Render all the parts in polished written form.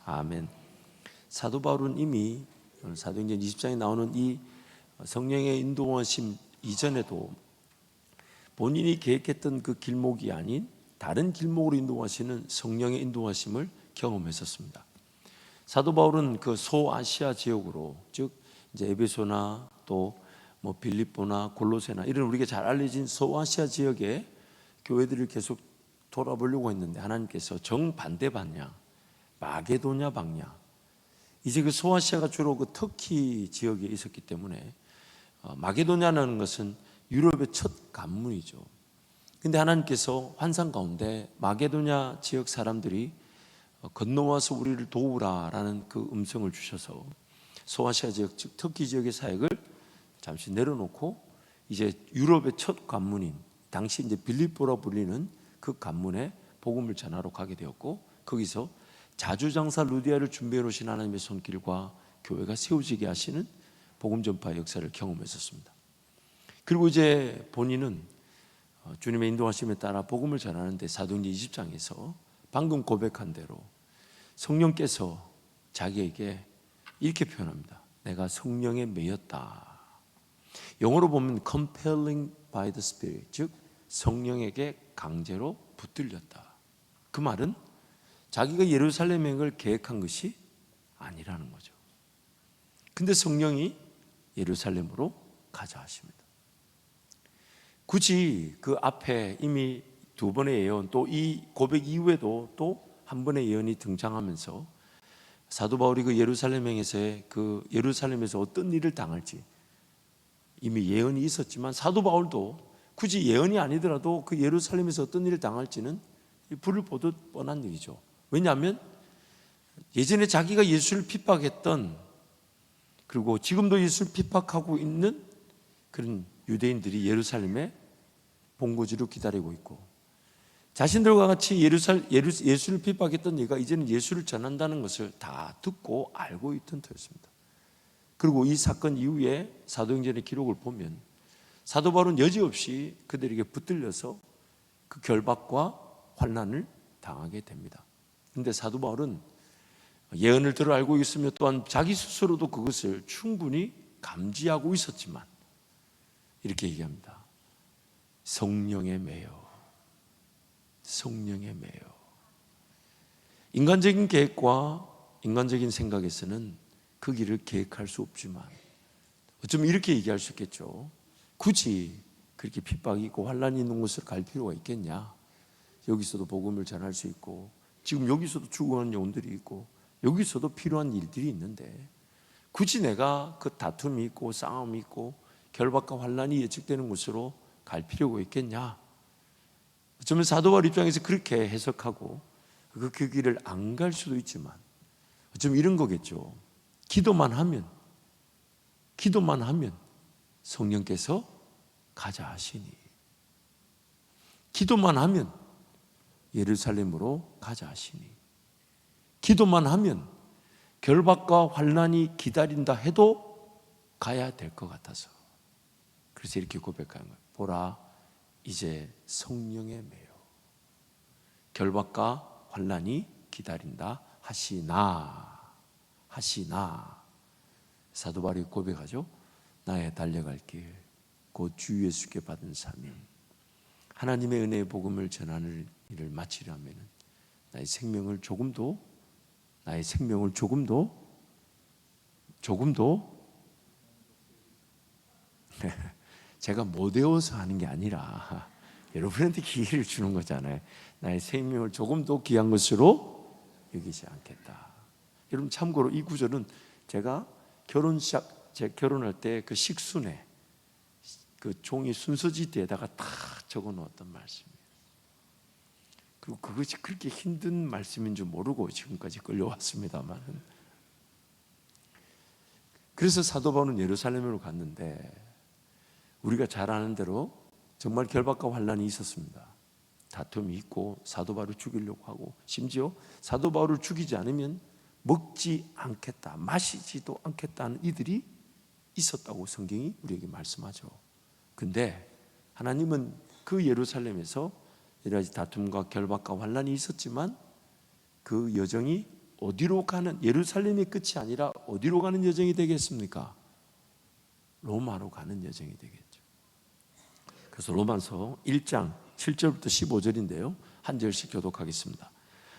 아멘. 사도 바울은 이미 사도행전 20장에 나오는 이 성령의 인도하심 이전에도 본인이 계획했던 그 길목이 아닌 다른 길목으로 인도하시는 성령의 인도하심을 경험했었습니다. 사도 바울은 그 소아시아 지역으로, 즉 이제 에베소나 또 뭐 빌립보나 골로새나 이런 우리가 잘 알려진 소아시아 지역의 교회들을 계속 돌아보려고 했는데 하나님께서 정반대 방향, 마게도냐 방향, 이제 그 소아시아가 주로 그 터키 지역에 있었기 때문에 마게도냐라는 것은 유럽의 첫 관문이죠. 근데 하나님께서 환상 가운데 마게도냐 지역 사람들이 건너와서 우리를 도우라라는 그 음성을 주셔서 소아시아 지역, 즉 터키 지역의 사역을 잠시 내려놓고 이제 유럽의 첫 관문인 당시 이제 빌립보라 불리는 그 관문에 복음을 전하러 가게 되었고, 거기서 자주장사 루디아를 준비해 놓으신 하나님의 손길과 교회가 세워지게 하시는 복음 전파 역사를 경험했었습니다. 그리고 이제 본인은 주님의 인도하심에 따라 복음을 전하는데 사도행전 20장에서 방금 고백한 대로 성령께서 자기에게 이렇게 표현합니다. 내가 성령에 매였다. 영어로 보면 compelling by the Spirit, 즉 성령에게 강제로 붙들렸다. 그 말은 자기가 예루살렘 행을 계획한 것이 아니라는 거죠. 근데 성령이 예루살렘으로 가자 하십니다. 굳이 그 앞에 이미 두 번의 예언, 또 이 고백 이후에도 또 한 번의 예언이 등장하면서 사도 바울이 그 예루살렘 행에서의 그 예루살렘에서 어떤 일을 당할지 이미 예언이 있었지만, 사도 바울도 굳이 예언이 아니더라도 그 예루살렘에서 어떤 일을 당할지는 불을 보듯 뻔한 얘기죠. 왜냐하면 예전에 자기가 예수를 핍박했던, 그리고 지금도 예수를 핍박하고 있는 그런 유대인들이 예루살렘에 본거지로 기다리고 있고, 자신들과 같이 예수를 핍박했던 얘가 이제는 예수를 전한다는 것을 다 듣고 알고 있던 터였습니다. 그리고 이 사건 이후에 사도행전의 기록을 보면 사도 바울은 여지없이 그들에게 붙들려서 그 결박과 환난을 당하게 됩니다. 그런데 사도 바울은 예언을 들어 알고 있으며 또한 자기 스스로도 그것을 충분히 감지하고 있었지만 이렇게 얘기합니다. 성령에 매여, 성령에 매여. 인간적인 계획과 인간적인 생각에서는 그 길을 계획할 수 없지만 어쩌면 이렇게 얘기할 수 있겠죠. 굳이 그렇게 핍박이 있고 환난이 있는 곳을 갈 필요가 있겠냐. 여기서도 복음을 전할 수 있고, 지금 여기서도 죽어가는 영혼들이 있고, 여기서도 필요한 일들이 있는데 굳이 내가 그 다툼이 있고 싸움이 있고 결박과 환난이 예측되는 곳으로 갈 필요가 있겠냐. 어쩌면 사도 바울 입장에서 그렇게 해석하고 그 길을 안 갈 수도 있지만 어쩌면 이런 거겠죠. 기도만 하면 성령께서 가자 하시니, 기도만 하면 예루살렘으로 가자 하시니, 기도만 하면 결박과 환난이 기다린다 해도 가야 될 것 같아서, 그래서 이렇게 고백하는 거예요. 보라, 이제 성령에 매여 결박과 환난이 기다린다 하시나 사도 바울이 고백하죠. 나의 달려갈 길 곧 주 예수께 받은 사명, 하나님의 은혜의 복음을 전하는 일을 마치려면 나의 생명을 조금도 제가 못 외워서 하는 게 아니라 여러분한테 기회를 주는 거잖아요. 나의 생명을 조금도 귀한 것으로 여기지 않겠다. 여러분 참고로 이 구절은 제가 제 결혼할 때 그 식순에 그 종이 순서지대에다가 다 적어 놓았던 말씀이에요. 그리고 그것이 그렇게 힘든 말씀인 줄 모르고 지금까지 끌려왔습니다만, 그래서 사도 바울은 예루살렘으로 갔는데 우리가 잘 아는 대로 정말 결박과 환난이 있었습니다. 다툼이 있고 사도 바울을 죽이려고 하고, 심지어 사도 바울을 죽이지 않으면 먹지 않겠다, 마시지도 않겠다는 이들이 있었다고 성경이 우리에게 말씀하죠. 근데 하나님은 그 예루살렘에서 여러 가지 다툼과 결박과 환난이 있었지만 그 여정이 어디로 가는, 예루살렘의 끝이 아니라 어디로 가는 여정이 되겠습니까? 로마로 가는 여정이 되겠죠. 그래서 로마서 1장 7절부터 15절인데요, 한 절씩 교독하겠습니다.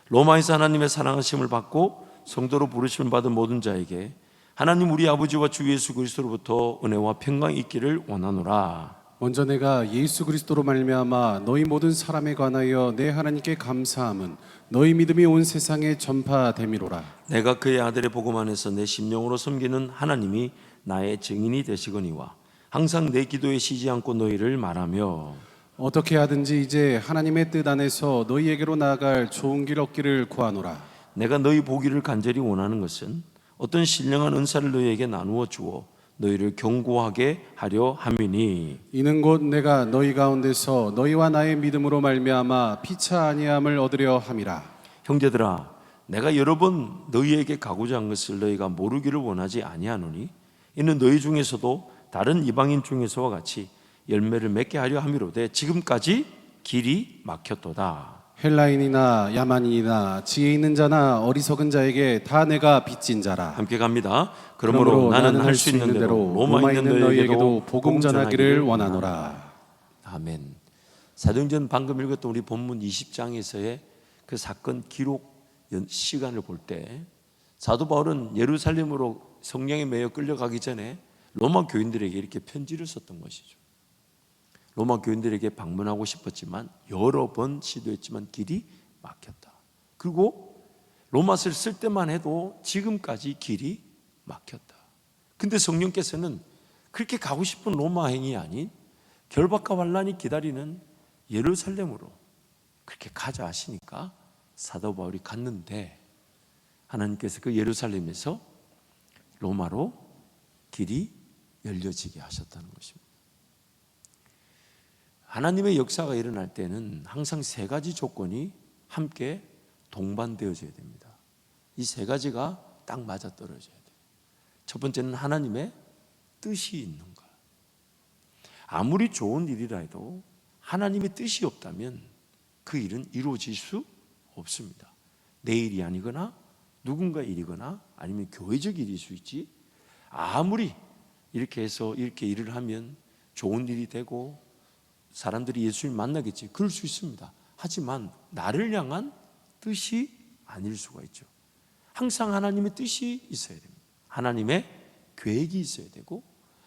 로마에서 하나님의 사랑하심을 받고 성도로 부르심을 받은 모든 자에게 하나님 우리 아버지와 주 예수 그리스도로부터 은혜와 평강이 있기를 원하노라. 먼저 내가 예수 그리스도로 말미암아 너희 모든 사람에 관하여 내 하나님께 감사함은 너희 믿음이 온 세상에 전파됨이로라. 내가 그의 아들의 복음 안에서 내 심령으로 섬기는 하나님이 나의 증인이 되시거니와 항상 내 기도에 쉬지 않고 너희를 말하며 어떻게 하든지 이제 하나님의 뜻 안에서 너희에게로 나아갈 좋은 길 얻기를 구하노라. 내가 너희 보기를 간절히 원하는 것은 어떤 신령한 은사를 너희에게 나누어 주어 너희를 견고하게 하려 함이니 이는 곧 내가 너희 가운데서 너희와 나의 믿음으로 말미암아 피차 아니함을 얻으려 함이라. 형제들아 내가 여러 번 너희에게 가고자 한 것을 너희가 모르기를 원하지 아니하노니 이는 너희 중에서도 다른 이방인 중에서와 같이 열매를 맺게 하려 함이로되 지금까지 길이 막혔도다. 헬라인이나 야만인이나 지혜 있는 자나 어리석은 자에게 다 내가 빚진 자라. 함께 갑니다. 그러므로 나는 할 수 있는 대로 로마 있는 너희에게도 복음 전하기를 원하노라. 아멘. 사도행전 방금 읽었던 우리 본문 20장에서의 그 사건 기록 시간을 볼 때 사도 바울은 예루살렘으로 성령에 매여 끌려가기 전에 로마 교인들에게 이렇게 편지를 썼던 것이죠. 로마 교인들에게 방문하고 싶었지만 여러 번 시도했지만 길이 막혔다. 그리고 로마서를 쓸 때만 해도 지금까지 길이 막혔다. 근데 성령께서는 그렇게 가고 싶은 로마행이 아닌 결박과 환란이 기다리는 예루살렘으로 그렇게 가자 하시니까 사도 바울이 갔는데 하나님께서 그 예루살렘에서 로마로 길이 열려지게 하셨다는 것입니다. 하나님의 역사가 일어날 때는 항상 세 가지 조건이 함께 동반되어져야 됩니다. 이 세 가지가 딱 맞아떨어져야 돼요. 첫 번째는 하나님의 뜻이 있는 것. 아무리 좋은 일이라 해도 하나님의 뜻이 없다면 그 일은 이루어질 수 없습니다. 내 일이 아니거나 누군가 일이거나 아니면 교회적 일일 수 있지, 아무리 이렇게 해서 이렇게 일을 하면 좋은 일이 되고 사람들이 예수님 만나겠지, 그럴 수 있습니다. 하지만 나를 향한 뜻이 아닐 수가 있죠. 항상 하나님의 뜻이 있어야 됩니다. 하나님의 계획이 있어야 되고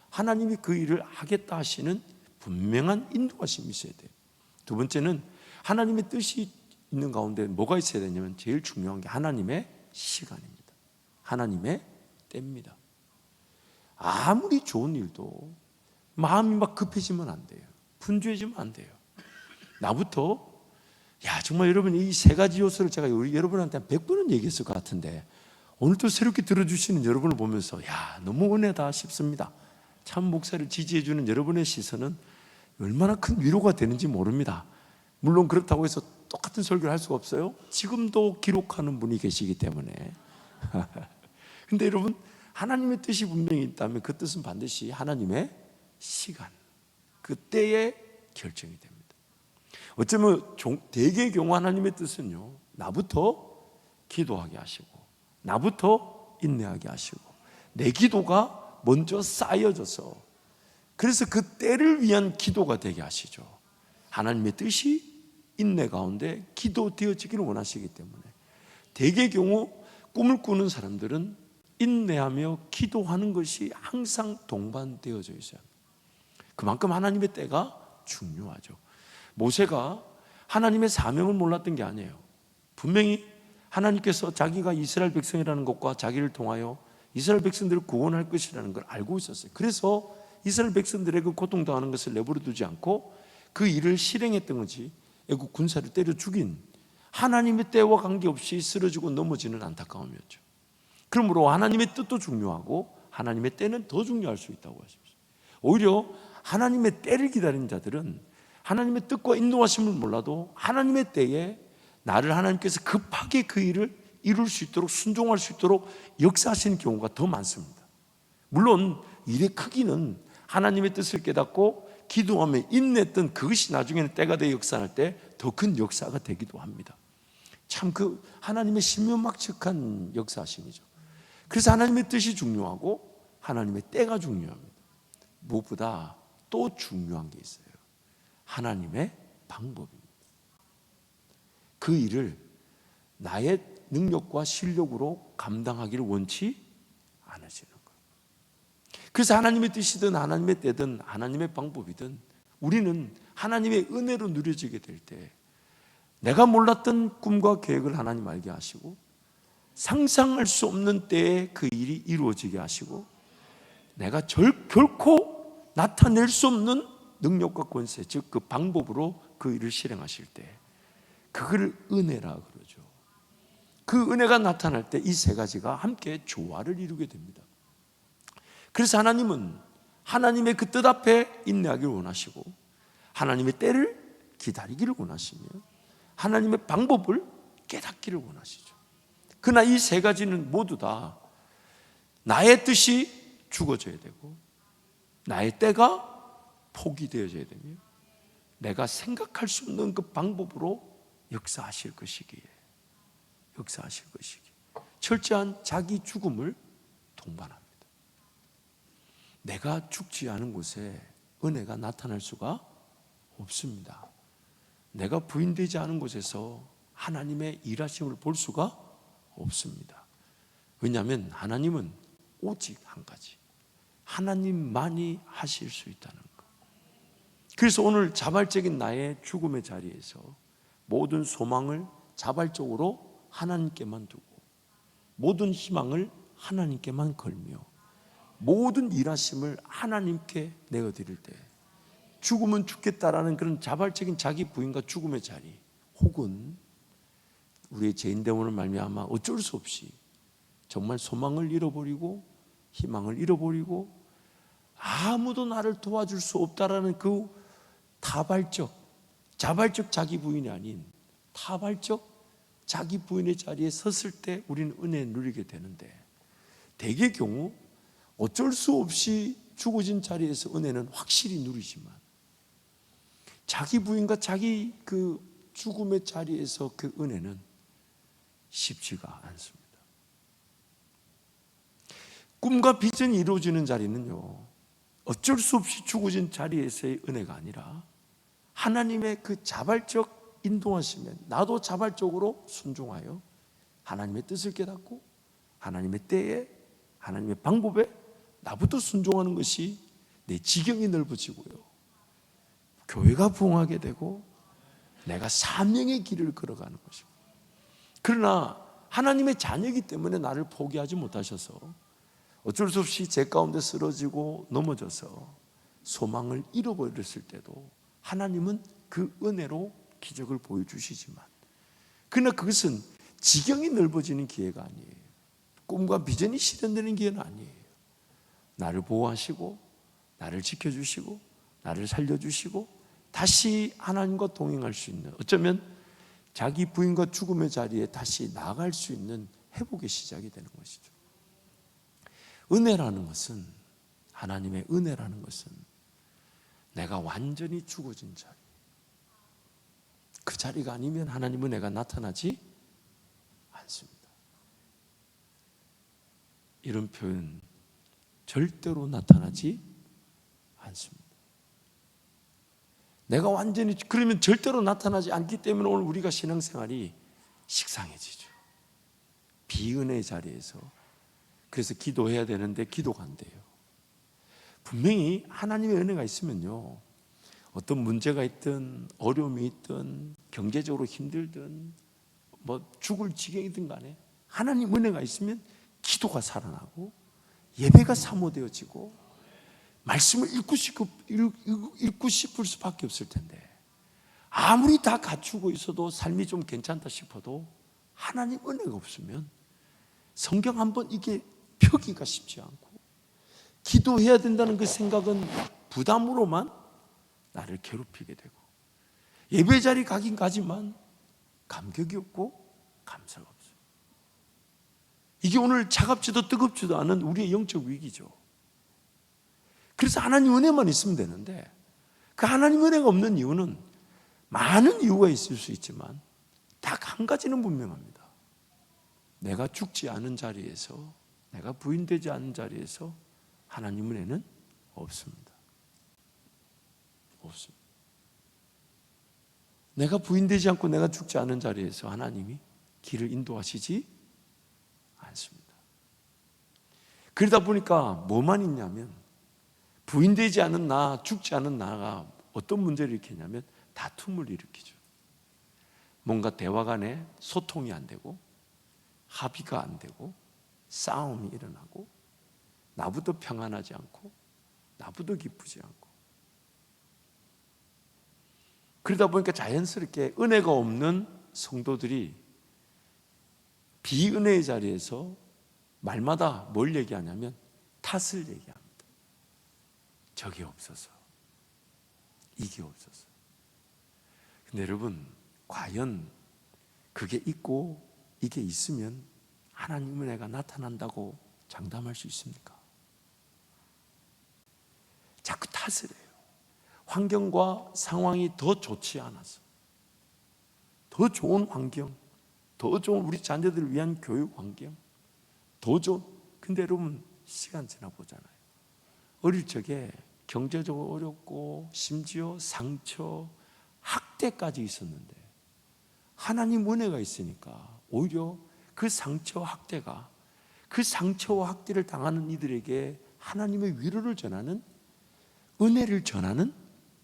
하나님이 그 일을 하겠다 하시는 분명한 인도하심이 있어야 돼요. 두 번째는 하나님의 뜻이 있는 가운데 뭐가 있어야 되냐면 제일 중요한 게 하나님의 시간입니다. 하나님의 때입니다. 아무리 좋은 일도 마음이 막 급해지면 안 돼요. 분주해지면 안 돼요. 나부터 정말 여러분 이 세 가지 요소를 제가 여러분한테 한 100번은 얘기했을 것 같은데 오늘도 새롭게 들어주시는 여러분을 보면서 너무 은혜다 싶습니다. 참 목사를 지지해주는 여러분의 시선은 얼마나 큰 위로가 되는지 모릅니다. 물론 그렇다고 해서 똑같은 설교를 할 수가 없어요. 지금도 기록하는 분이 계시기 때문에. 근데 여러분 하나님의 뜻이 분명히 있다면 그 뜻은 반드시 하나님의 시간, 그때에 결정이 됩니다. 어쩌면 대개의 경우 하나님의 뜻은요, 나부터 기도하게 하시고 나부터 인내하게 하시고 내 기도가 먼저 쌓여져서 그래서 그 때를 위한 기도가 되게 하시죠. 하나님의 뜻이 인내 가운데 기도되어지기를 원하시기 때문에 대개의 경우 꿈을 꾸는 사람들은 인내하며 기도하는 것이 항상 동반되어져 있어요. 그만큼 하나님의 때가 중요하죠. 모세가 하나님의 사명을 몰랐던 게 아니에요. 분명히 하나님께서 자기가 이스라엘 백성이라는 것과 자기를 통하여 이스라엘 백성들을 구원할 것이라는 걸 알고 있었어요. 그래서 이스라엘 백성들의 그 고통당하는 것을 내버려 두지 않고 그 일을 실행했던 거지, 애국 군사를 때려 죽인 하나님의 때와 관계없이 쓰러지고 넘어지는 안타까움이었죠. 그러므로 하나님의 뜻도 중요하고 하나님의 때는 더 중요할 수 있다고 하십니다. 오히려 하나님의 때를 기다리는 자들은 하나님의 뜻과 인도하심을 몰라도 하나님의 때에 나를 하나님께서 급하게 그 일을 이룰 수 있도록 순종할 수 있도록 역사하시는 경우가 더 많습니다. 물론 일의 크기는 하나님의 뜻을 깨닫고 기도하며 인내했던 그것이 나중에는 때가 되어 역사할 때 더 큰 역사가 되기도 합니다. 참 그 하나님의 신묘막측한 역사하심이죠. 그래서 하나님의 뜻이 중요하고 하나님의 때가 중요합니다. 무엇보다 또 중요한 게 있어요. 하나님의 방법입니다. 그 일을 나의 능력과 실력으로 감당하기를 원치 않으시는 거예요. 그래서 하나님의 뜻이든 하나님의 때든 하나님의 방법이든 우리는 하나님의 은혜로 누려지게 될 때 내가 몰랐던 꿈과 계획을 하나님 알게 하시고 상상할 수 없는 때에 그 일이 이루어지게 하시고 내가 결코 나타낼 수 없는 능력과 권세, 즉 그 방법으로 그 일을 실행하실 때 그걸 은혜라 그러죠. 그 은혜가 나타날 때 이 세 가지가 함께 조화를 이루게 됩니다. 그래서 하나님은 하나님의 그 뜻 앞에 인내하기를 원하시고 하나님의 때를 기다리기를 원하시며 하나님의 방법을 깨닫기를 원하시죠. 그러나 이 세 가지는 모두 다 나의 뜻이 죽어져야 되고 나의 때가 포기되어져야 되며 내가 생각할 수 없는 그 방법으로 역사하실 것이기에 철저한 자기 죽음을 동반합니다. 내가 죽지 않은 곳에 은혜가 나타날 수가 없습니다. 내가 부인되지 않은 곳에서 하나님의 일하심을 볼 수가 없습니다. 왜냐하면 하나님은 오직 한 가지, 하나님만이 하실 수 있다는 것. 그래서 오늘 자발적인 나의 죽음의 자리에서 모든 소망을 자발적으로 하나님께만 두고 모든 희망을 하나님께만 걸며 모든 일하심을 하나님께 내어드릴 때 죽으면 죽겠다라는 그런 자발적인 자기 부인과 죽음의 자리, 혹은 우리의 죄인됨으로 말미암아 어쩔 수 없이 정말 소망을 잃어버리고 희망을 잃어버리고 아무도 나를 도와줄 수 없다라는 그 자발적 자기 부인이 아닌 타발적 자기 부인의 자리에 섰을 때 우리는 은혜를 누리게 되는데, 대개 경우 어쩔 수 없이 죽어진 자리에서 은혜는 확실히 누리지만 자기 부인과 자기 그 죽음의 자리에서 그 은혜는 쉽지가 않습니다. 꿈과 비전이 이루어지는 자리는요, 어쩔 수 없이 죽어진 자리에서의 은혜가 아니라 하나님의 그 자발적 인도하심에 나도 자발적으로 순종하여 하나님의 뜻을 깨닫고 하나님의 때에 하나님의 방법에 나부터 순종하는 것이 내 지경이 넓어지고요, 교회가 부흥하게 되고 내가 사명의 길을 걸어가는 것입니다. 그러나 하나님의 자녀이기 때문에 나를 포기하지 못하셔서 어쩔 수 없이 제 가운데 쓰러지고 넘어져서 소망을 잃어버렸을 때도 하나님은 그 은혜로 기적을 보여주시지만, 그러나 그것은 지경이 넓어지는 기회가 아니에요. 꿈과 비전이 실현되는 기회는 아니에요. 나를 보호하시고 나를 지켜주시고 나를 살려주시고 다시 하나님과 동행할 수 있는, 어쩌면 자기 부인과 죽음의 자리에 다시 나아갈 수 있는 회복의 시작이 되는 것이죠. 은혜라는 것은, 하나님의 은혜라는 것은 내가 완전히 죽어진 자리, 그 자리가 아니면 하나님의 은혜가 나타나지 않습니다. 이런 표현 절대로 나타나지 않습니다. 내가 완전히, 그러면 절대로 나타나지 않기 때문에 오늘 우리가 신앙생활이 식상해지죠. 비은혜의 자리에서, 그래서 기도해야 되는데 기도가 안 돼요. 분명히 하나님의 은혜가 있으면요, 어떤 문제가 있든 어려움이 있든 경제적으로 힘들든 뭐 죽을 지경이든 간에 하나님 은혜가 있으면 기도가 살아나고 예배가 사모되어지고 말씀을 읽고 싶을 수밖에 없을 텐데, 아무리 다 갖추고 있어도 삶이 좀 괜찮다 싶어도 하나님 은혜가 없으면 성경 한번 이게 펴기가 쉽지 않고, 기도해야 된다는 그 생각은 부담으로만 나를 괴롭히게 되고, 예배 자리 가긴 가지만 감격이 없고 감사가 없어요. 이게 오늘 차갑지도 뜨겁지도 않은 우리의 영적 위기죠. 그래서 하나님 은혜만 있으면 되는데, 그 하나님 은혜가 없는 이유는 많은 이유가 있을 수 있지만 딱 한 가지는 분명합니다. 내가 죽지 않은 자리에서, 내가 부인되지 않은 자리에서 하나님 은혜는 없습니다. 없습니다. 내가 부인되지 않고 내가 죽지 않은 자리에서 하나님이 길을 인도하시지 않습니다. 그러다 보니까 뭐만 있냐면, 부인되지 않은 나, 죽지 않은 나가 어떤 문제를 일으키냐면 다툼을 일으키죠. 뭔가 대화 간에 소통이 안 되고 합의가 안 되고 싸움이 일어나고 나부터 평안하지 않고 나부터 기쁘지 않고, 그러다 보니까 자연스럽게 은혜가 없는 성도들이 비은혜의 자리에서 말마다 뭘 얘기하냐면 탓을 얘기합니다. 저게 없어서, 이게 없어서. 근데 여러분, 과연 그게 있고 이게 있으면 하나님 은혜가 나타난다고 장담할 수 있습니까? 자꾸 탓을 해요. 환경과 상황이 더 좋지 않아서, 더 좋은 환경, 더 좋은 우리 자녀들을 위한 교육 환경, 더 좋은. 근데 여러분, 시간 지나보잖아요. 어릴 적에 경제적으로 어렵고 심지어 상처, 학대까지 있었는데 하나님 은혜가 있으니까 오히려 그 상처와 학대가, 그 상처와 학대를 당하는 이들에게 하나님의 위로를 전하는, 은혜를 전하는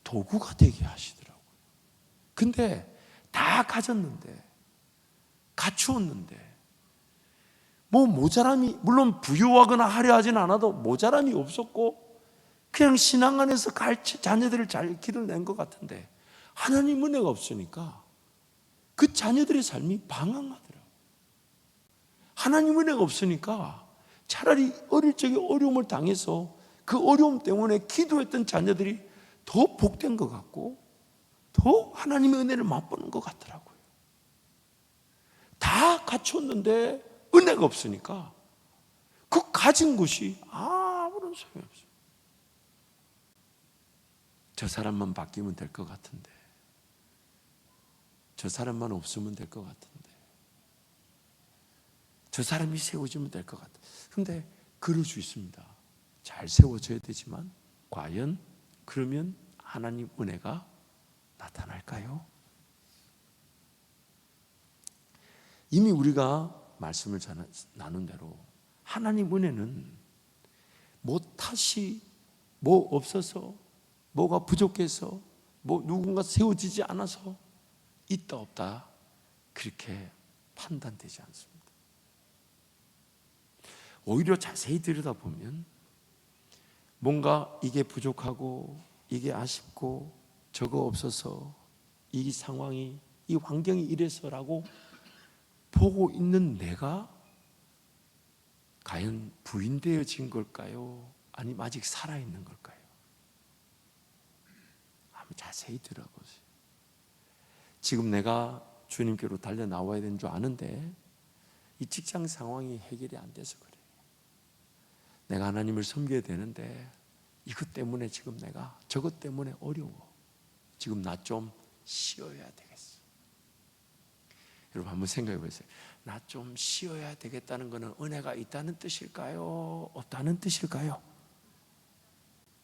도구가 되게 하시더라고요. 근데 다 가졌는데, 갖추었는데 뭐 모자람이, 물론 부유하거나 화려하진 않아도 모자람이 없었고 그냥 신앙 안에서 자녀들을 잘 길을 낸 것 같은데, 하나님 은혜가 없으니까 그 자녀들의 삶이 방황하더라고요. 하나님 은혜가 없으니까 차라리 어릴 적에 어려움을 당해서 그 어려움 때문에 기도했던 자녀들이 더 복된 것 같고 더 하나님의 은혜를 맛보는 것 같더라고요. 다 갖췄는데 은혜가 없으니까 그 가진 것이 아무런 소용이 없어요. 저 사람만 바뀌면 될 것 같은데, 저 사람만 없으면 될 것 같은데, 저 사람이 세워지면 될 것 같아. 근데 그럴 수 있습니다. 잘 세워져야 되지만 과연 그러면 하나님 은혜가 나타날까요? 이미 우리가 말씀을 나눈 대로 하나님 은혜는 뭐 탓이, 뭐 없어서, 뭐가 부족해서, 뭐 누군가 세워지지 않아서 있다 없다 그렇게 판단되지 않습니다. 오히려 자세히 들여다보면 뭔가 이게 부족하고 이게 아쉽고 저거 없어서 이 상황이, 이 환경이 이래서라고 보고 있는 내가 과연 부인되어진 걸까요? 아니면 아직 살아있는 걸까요? 한번 자세히 들어보세요. 지금 내가 주님께로 달려 나와야 되는 줄 아는데 이 직장 상황이 해결이 안 돼서 그래요. 내가 하나님을 섬겨야 되는데 이것 때문에 지금 내가 저것 때문에 어려워. 지금 나 좀 쉬어야 되겠어. 여러분 한번 생각해 보세요. 나 좀 쉬어야 되겠다는 것은 은혜가 있다는 뜻일까요? 없다는 뜻일까요?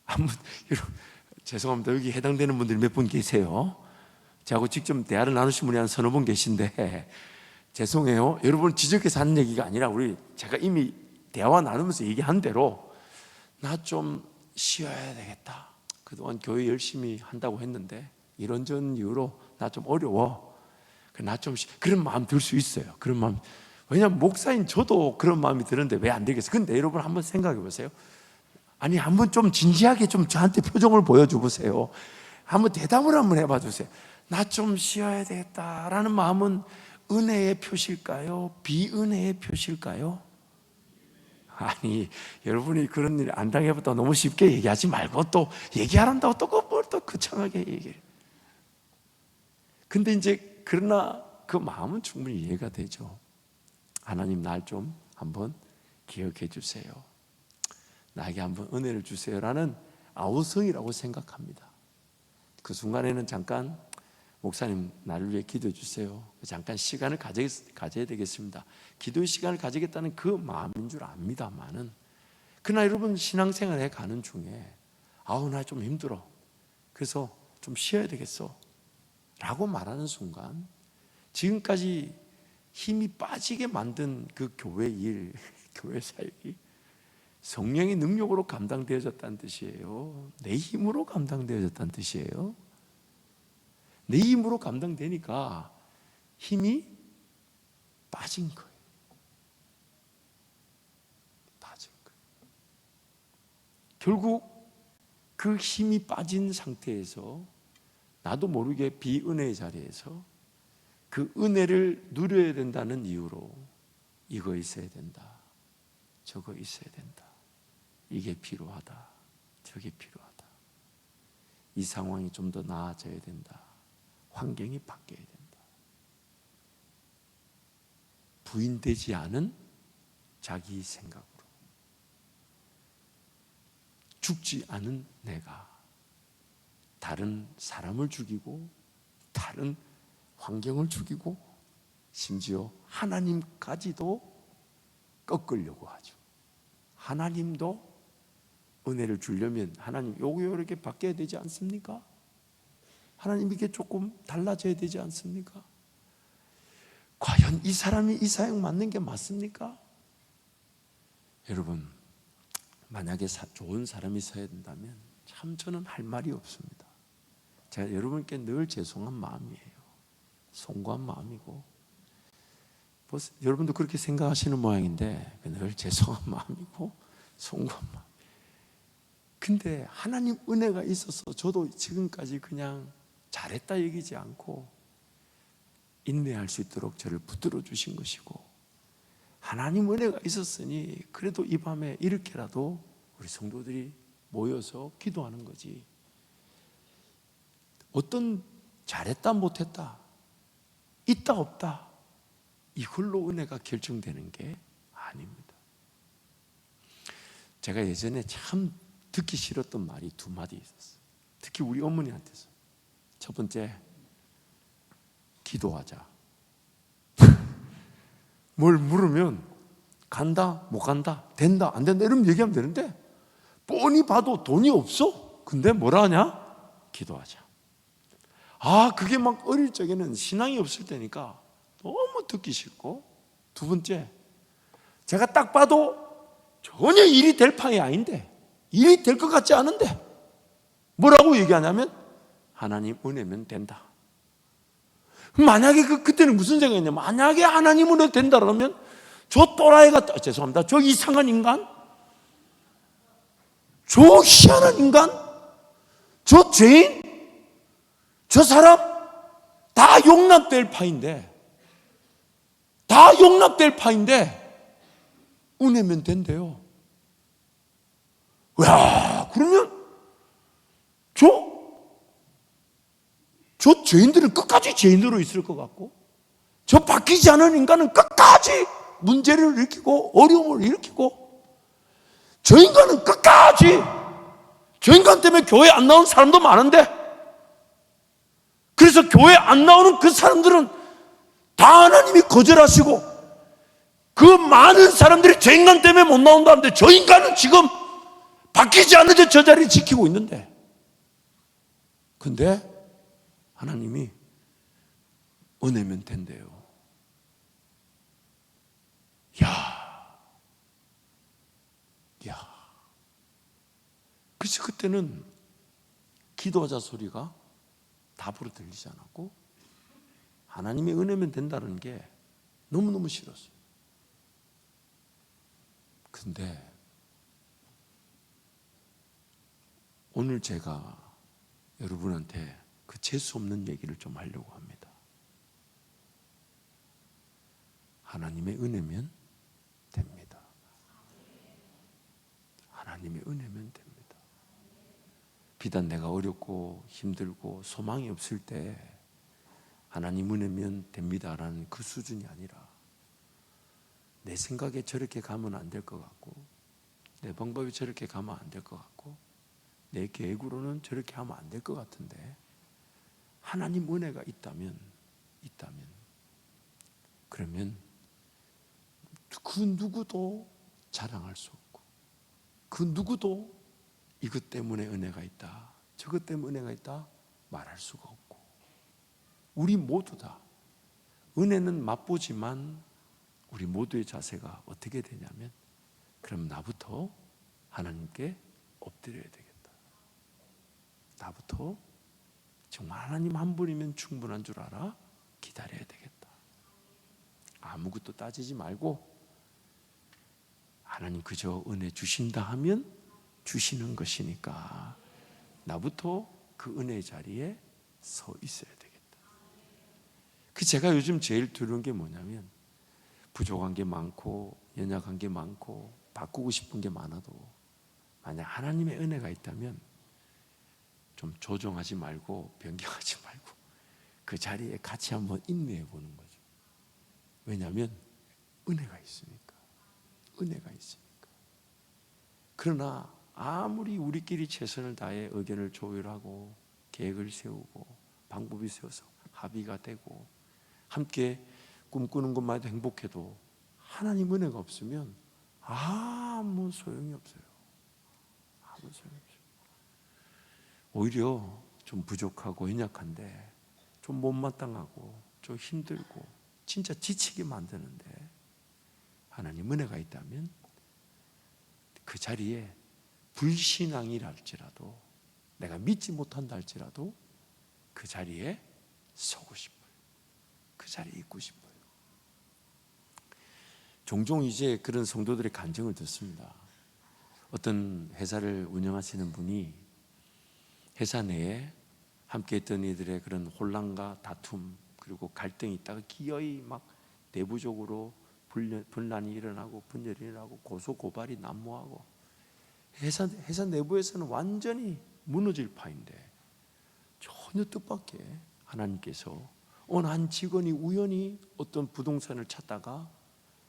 한번 여러분, 죄송합니다. 여기 해당되는 분들이 몇 분 계세요. 저하고 직접 대화를 나누신 분이 한 서너 분 계신데 죄송해요. 여러분 지적해서 하는 얘기가 아니라 제가 이미 대화 나누면서 얘기한 대로 나 좀 쉬어야 되겠다. 그동안 교회 열심히 한다고 했는데 이런저런 이유로 나 좀 어려워. 나 좀 그런 마음 들 수 있어요. 그런 마음. 왜냐하면 목사인 저도 그런 마음이 드는데 왜 안 되겠어요? 근데 여러분 한번 생각해 보세요. 아니 한번 좀 진지하게 좀 저한테 표정을 보여줘 보세요. 한번 대답을 한번 해봐 주세요. 나 좀 쉬어야 되겠다라는 마음은 은혜의 표실까요? 비은혜의 표실까요? 아니 여러분이 그런 일 안 당해봤다 너무 쉽게 얘기하지 말고 또 얘기하란다고 또 뭘 또 거창하게 얘기해. 근데 이제 그러나 그 마음은 충분히 이해가 되죠. 하나님 날 좀 한번 기억해 주세요. 나에게 한번 은혜를 주세요라는 아우성이라고 생각합니다. 그 순간에는 잠깐 목사님 나를 위해 기도해 주세요. 잠깐 시간을 가져야 되겠습니다. 기도의 시간을 가지겠다는 그 마음인 줄 압니다만은, 그러나 여러분 신앙생활에 가는 중에 아우 나 좀 힘들어, 그래서 좀 쉬어야 되겠어 라고 말하는 순간 지금까지 힘이 빠지게 만든 그 교회 일, 교회 사역이 성령의 능력으로 감당되어졌다는 뜻이에요. 내 힘으로 감당되어졌다는 뜻이에요. 내 힘으로 감당되니까 힘이 빠진 거예요. 빠진 거예요. 결국 그 힘이 빠진 상태에서 나도 모르게 비은혜의 자리에서 그 은혜를 누려야 된다는 이유로 이거 있어야 된다, 저거 있어야 된다, 이게 필요하다, 저게 필요하다, 이 상황이 좀 더 나아져야 된다, 환경이 바뀌어야 된다. 부인되지 않은 자기 생각으로 죽지 않은 내가 다른 사람을 죽이고 다른 환경을 죽이고 심지어 하나님까지도 꺾으려고 하죠. 하나님도 은혜를 주려면 하나님 요거 이렇게 바뀌어야 되지 않습니까? 하나님 이게 조금 달라져야 되지 않습니까? 과연 이 사람이 이 사역 맞는 게 맞습니까? 여러분, 만약에 좋은 사람이 있어야 된다면 참 저는 할 말이 없습니다. 제가 여러분께 늘 죄송한 마음이에요. 송구한 마음이고, 여러분도 그렇게 생각하시는 모양인데 늘 죄송한 마음이고 송구한 마음. 근데 하나님 은혜가 있어서 저도 지금까지 그냥 잘했다 얘기지 않고 인내할 수 있도록 저를 붙들어 주신 것이고, 하나님 은혜가 있었으니 그래도 이 밤에 이렇게라도 우리 성도들이 모여서 기도하는 거지, 어떤 잘했다 못했다, 있다 없다 이걸로 은혜가 결정되는 게 아닙니다. 제가 예전에 참 듣기 싫었던 말이 두 마디 있었어요. 특히 우리 어머니한테서. 첫 번째, 기도하자. 뭘 물으면 간다 못 간다 된다 안 된다 이러면 얘기하면 되는데, 뻔히 봐도 돈이 없어. 근데 뭐라 하냐? 기도하자. 그게 막 어릴 적에는 신앙이 없을 때니까 너무 듣기 싫고, 두 번째, 제가 딱 봐도 전혀 일이 될 판이 아닌데, 일이 될 것 같지 않은데 뭐라고 얘기하냐면 하나님 은혜면 된다. 만약에 그때는 무슨 생각이냐, 만약에 하나님 은혜 된다라면 저 또라이가, 죄송합니다, 저 이상한 인간, 저 희한한 인간, 저 죄인, 저 사람 다 용납될 파인데, 다 용납될 파인데 은혜면 된대요. 야, 그러면 저 죄인들은 끝까지 죄인으로 있을 것 같고, 저 바뀌지 않은 인간은 끝까지 문제를 일으키고 어려움을 일으키고, 저 인간은 끝까지, 저 인간 때문에 교회 안 나온 사람도 많은데, 그래서 교회 안 나오는 그 사람들은 다 하나님이 거절하시고, 그 많은 사람들이 저 인간 때문에 못 나온다는데 저 인간은 지금 바뀌지 않는 저 자리를 지키고 있는데, 근데 하나님이 은혜면 된대요. 야. 그래서 그때는 기도하자 소리가 답으로 들리지 않았고, 하나님의 은혜면 된다는 게 너무너무 싫었어요. 근데 오늘 제가 여러분한테 그 재수 없는 얘기를 좀 하려고 합니다. 하나님의 은혜면 됩니다. 하나님의 은혜면 됩니다. 비단 내가 어렵고 힘들고 소망이 없을 때 하나님 은혜면 됩니다라는 그 수준이 아니라, 내 생각에 저렇게 가면 안 될 것 같고, 내 방법이 저렇게 가면 안 될 것 같고, 내 계획으로는 저렇게 하면 안 될 것 같은데 하나님 은혜가 있다면 그러면 그 누구도 자랑할 수 없고, 그 누구도 이것 때문에 은혜가 있다, 저것 때문에 은혜가 있다 말할 수가 없고, 우리 모두 다 은혜는 맛보지만 우리 모두의 자세가 어떻게 되냐면, 그럼 나부터 하나님께 엎드려야 되겠다. 나부터 정말 하나님 한 분이면 충분한 줄 알아 기다려야 되겠다. 아무것도 따지지 말고 하나님 그저 은혜 주신다 하면 주시는 것이니까 나부터 그 은혜의 자리에 서 있어야 되겠다. 그 제가 요즘 제일 두려운 게 뭐냐면, 부족한 게 많고 연약한 게 많고 바꾸고 싶은 게 많아도 만약 하나님의 은혜가 있다면 좀 조정하지 말고 변경하지 말고 그 자리에 같이 한번 인내해 보는 거죠. 왜냐하면 은혜가 있으니까. 그러나 아무리 우리끼리 최선을 다해 의견을 조율하고 계획을 세우고 방법이 세워서 합의가 되고 함께 꿈꾸는 것만 해도 행복해도 하나님 은혜가 없으면 아무 소용이 없어요. 오히려 좀 부족하고 연약한데 좀 못마땅하고 좀 힘들고 진짜 지치게 만드는데, 하나님 은혜가 있다면 그 자리에 불신앙이라 할지라도, 내가 믿지 못한다 할지라도 그 자리에 서고 싶어요. 그 자리에 있고 싶어요. 종종 이제 그런 성도들의 간증을 듣습니다. 어떤 회사를 운영하시는 분이 회사 내에 함께 했던 이들의 그런 혼란과 다툼 그리고 갈등이 있다가 기어이 막 내부적으로 분란이 일어나고 분열이 일어나고 고소고발이 난무하고 회사 내부에서는 완전히 무너질 판인데, 전혀 뜻밖의 하나님께서 어느 한 직원이 우연히 어떤 부동산을 찾다가,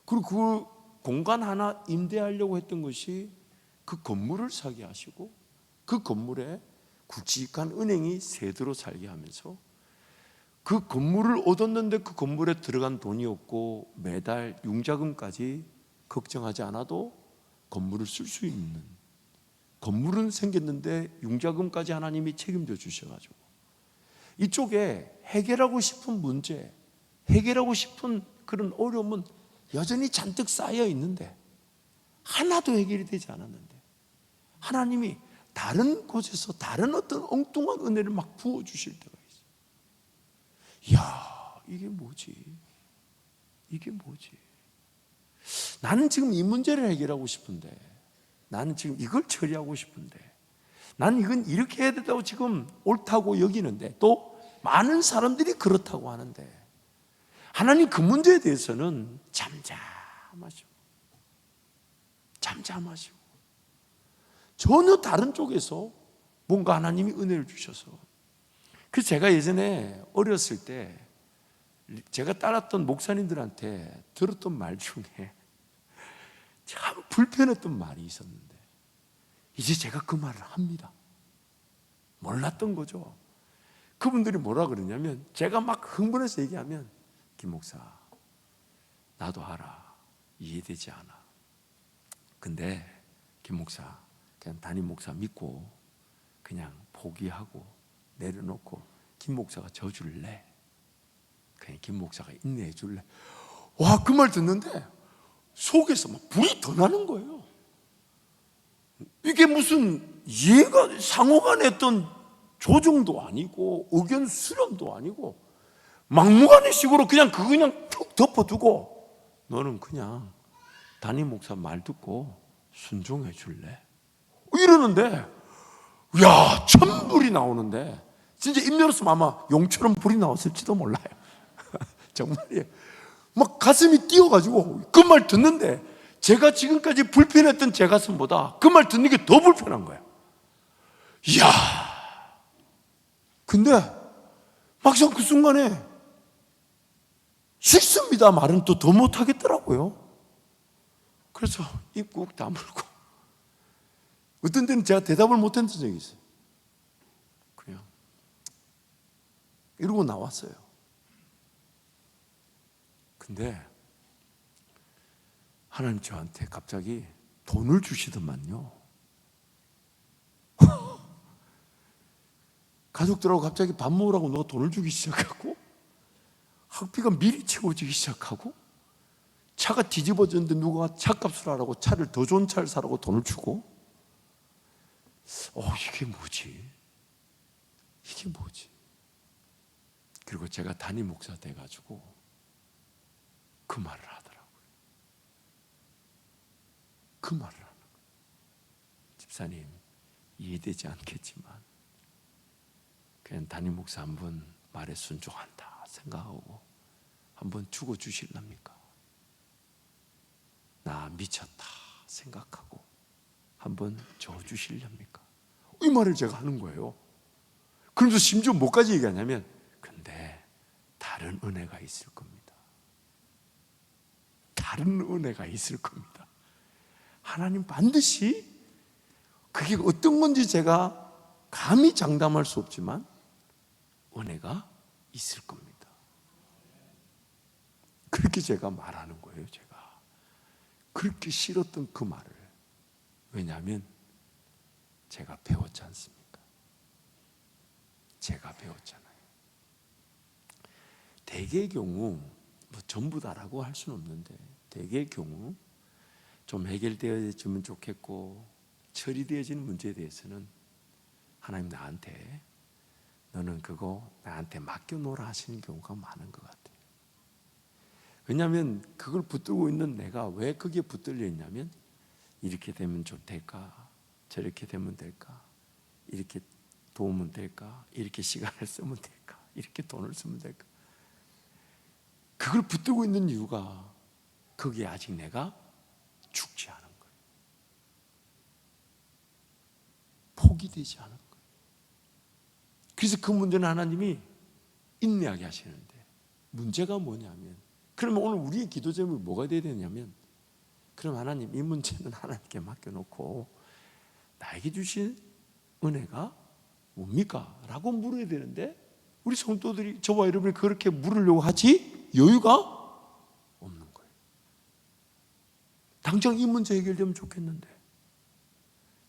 그리고 그 공간 하나 임대하려고 했던 것이 그 건물을 사게 하시고, 그 건물에 굵직한 은행이 세대로 살게 하면서 그 건물을 얻었는데 그 건물에 들어간 돈이 없고 매달 융자금까지 걱정하지 않아도 건물을 쓸 수 있는, 건물은 생겼는데 융자금까지 하나님이 책임져 주셔가지고 이쪽에 해결하고 싶은 문제, 해결하고 싶은 그런 어려움은 여전히 잔뜩 쌓여 있는데 하나도 해결이 되지 않았는데 하나님이 다른 곳에서 다른 어떤 엉뚱한 은혜를 막 부어주실 때가 있어요. 이야, 이게 뭐지? 나는 지금 이 문제를 해결하고 싶은데, 나는 지금 이걸 처리하고 싶은데, 나는 이건 이렇게 해야 된다고 지금 옳다고 여기는데, 또 많은 사람들이 그렇다고 하는데 하나님 그 문제에 대해서는 잠잠하시고 전혀 다른 쪽에서 뭔가 하나님이 은혜를 주셔서, 그래서 제가 예전에 어렸을 때 제가 따랐던 목사님들한테 들었던 말 중에 참 불편했던 말이 있었는데 이제 제가 그 말을 합니다. 몰랐던 거죠. 그분들이 뭐라 그러냐면, 제가 막 흥분해서 얘기하면 김 목사 나도 알아, 이해되지 않아, 근데 김 목사 그냥 담임 목사 믿고 그냥 포기하고 내려놓고 김 목사가 져줄래? 그냥 김 목사가 인내해 줄래? 와, 그 말 듣는데 속에서 막 불이 더 나는 거예요. 이게 무슨 이해가 상호간에 어떤 조정도 아니고 의견 수렴도 아니고 막무가내 식으로 그냥 툭 덮어두고 너는 그냥 담임 목사 말 듣고 순종해 줄래? 이러는데, 야, 천불이 나오는데 진짜 입 열었으면 아마 용처럼 불이 나왔을지도 몰라요. 정말이에요. 막 가슴이 뛰어가지고 그 말 듣는데 제가 지금까지 불편했던 제 가슴보다 그 말 듣는 게 더 불편한 거예요. 이야, 근데 막상 그 순간에 싫습니다 말은 또 더 못하겠더라고요. 그래서 입 꾹 다물고, 어떤 때는 제가 대답을 못했던 적이 있어요. 그냥 이러고 나왔어요. 근데 하나님 저한테 갑자기 돈을 주시더만요. 가족들하고 갑자기 밥 먹으라고 누가 돈을 주기 시작하고, 학비가 미리 채워지기 시작하고, 차가 뒤집어졌는데 누가 차값을 하라고 차를 더 좋은 차를 사라고 돈을 주고, 이게 뭐지? 이게 뭐지? 그리고 제가 담임 목사 돼가지고 그 말을 하더라고요. 그 말을 하는 거예요. 집사님, 이해되지 않겠지만 그냥 담임 목사 한 번 말에 순종한다 생각하고 한번 죽어주실랍니까? 나 미쳤다 생각하고 한번 저어주실랍니까? 이 말을 제가 하는 거예요. 그러면서 심지어 뭐까지 얘기하냐면, 근데 다른 은혜가 있을 겁니다. 다른 은혜가 있을 겁니다. 하나님 반드시, 그게 어떤 건지 제가 감히 장담할 수 없지만 은혜가 있을 겁니다. 그렇게 제가 말하는 거예요. 제가 그렇게 싫었던 그 말을. 왜냐하면 제가 배웠지 않습니까? 제가 배웠잖아요. 대개의 경우 뭐 전부 다라고 할 수는 없는데, 대개의 경우 좀 해결되어지면 좋겠고 처리되어지는 문제에 대해서는 하나님 나한테, 너는 그거 나한테 맡겨놓으라 하시는 경우가 많은 것 같아요. 왜냐하면 그걸 붙들고 있는 내가 왜 그게 붙들려 있냐면, 이렇게 되면 좋될까, 저렇게 되면 될까, 이렇게 도우면 될까, 이렇게 시간을 쓰면 될까, 이렇게 돈을 쓰면 될까, 그걸 붙들고 있는 이유가 거기에 아직 내가 죽지 않은 거예요. 포기되지 않은 거예요. 그래서 그 문제는 하나님이 인내하게 하시는데, 문제가 뭐냐면, 그러면 오늘 우리의 기도 제목이 뭐가 되어야 되냐면, 그럼 하나님 이 문제는 하나님께 맡겨놓고 나에게 주신 은혜가 뭡니까? 라고 물어야 되는데, 우리 성도들이, 저와 여러분이 그렇게 물으려고 하지 여유가 없는 거예요. 당장 이 문제 해결되면 좋겠는데,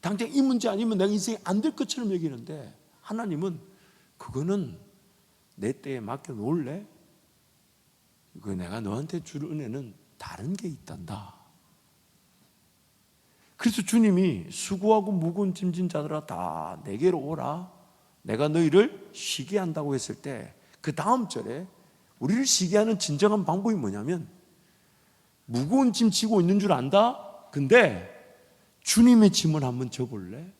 당장 이 문제 아니면 내가 인생이 안 될 것처럼 여기는데, 하나님은 그거는 내 때에 맡겨놓을래? 그 내가 너한테 줄 은혜는 다른 게 있단다. 그래서 주님이 수고하고 무거운 짐진 자들아 다 내게로 오라, 내가 너희를 쉬게 한다고 했을 때, 그 다음 절에 우리를 쉬게 하는 진정한 방법이 뭐냐면, 무거운 짐 지고 있는 줄 안다? 근데 주님의 짐을 한번 져볼래?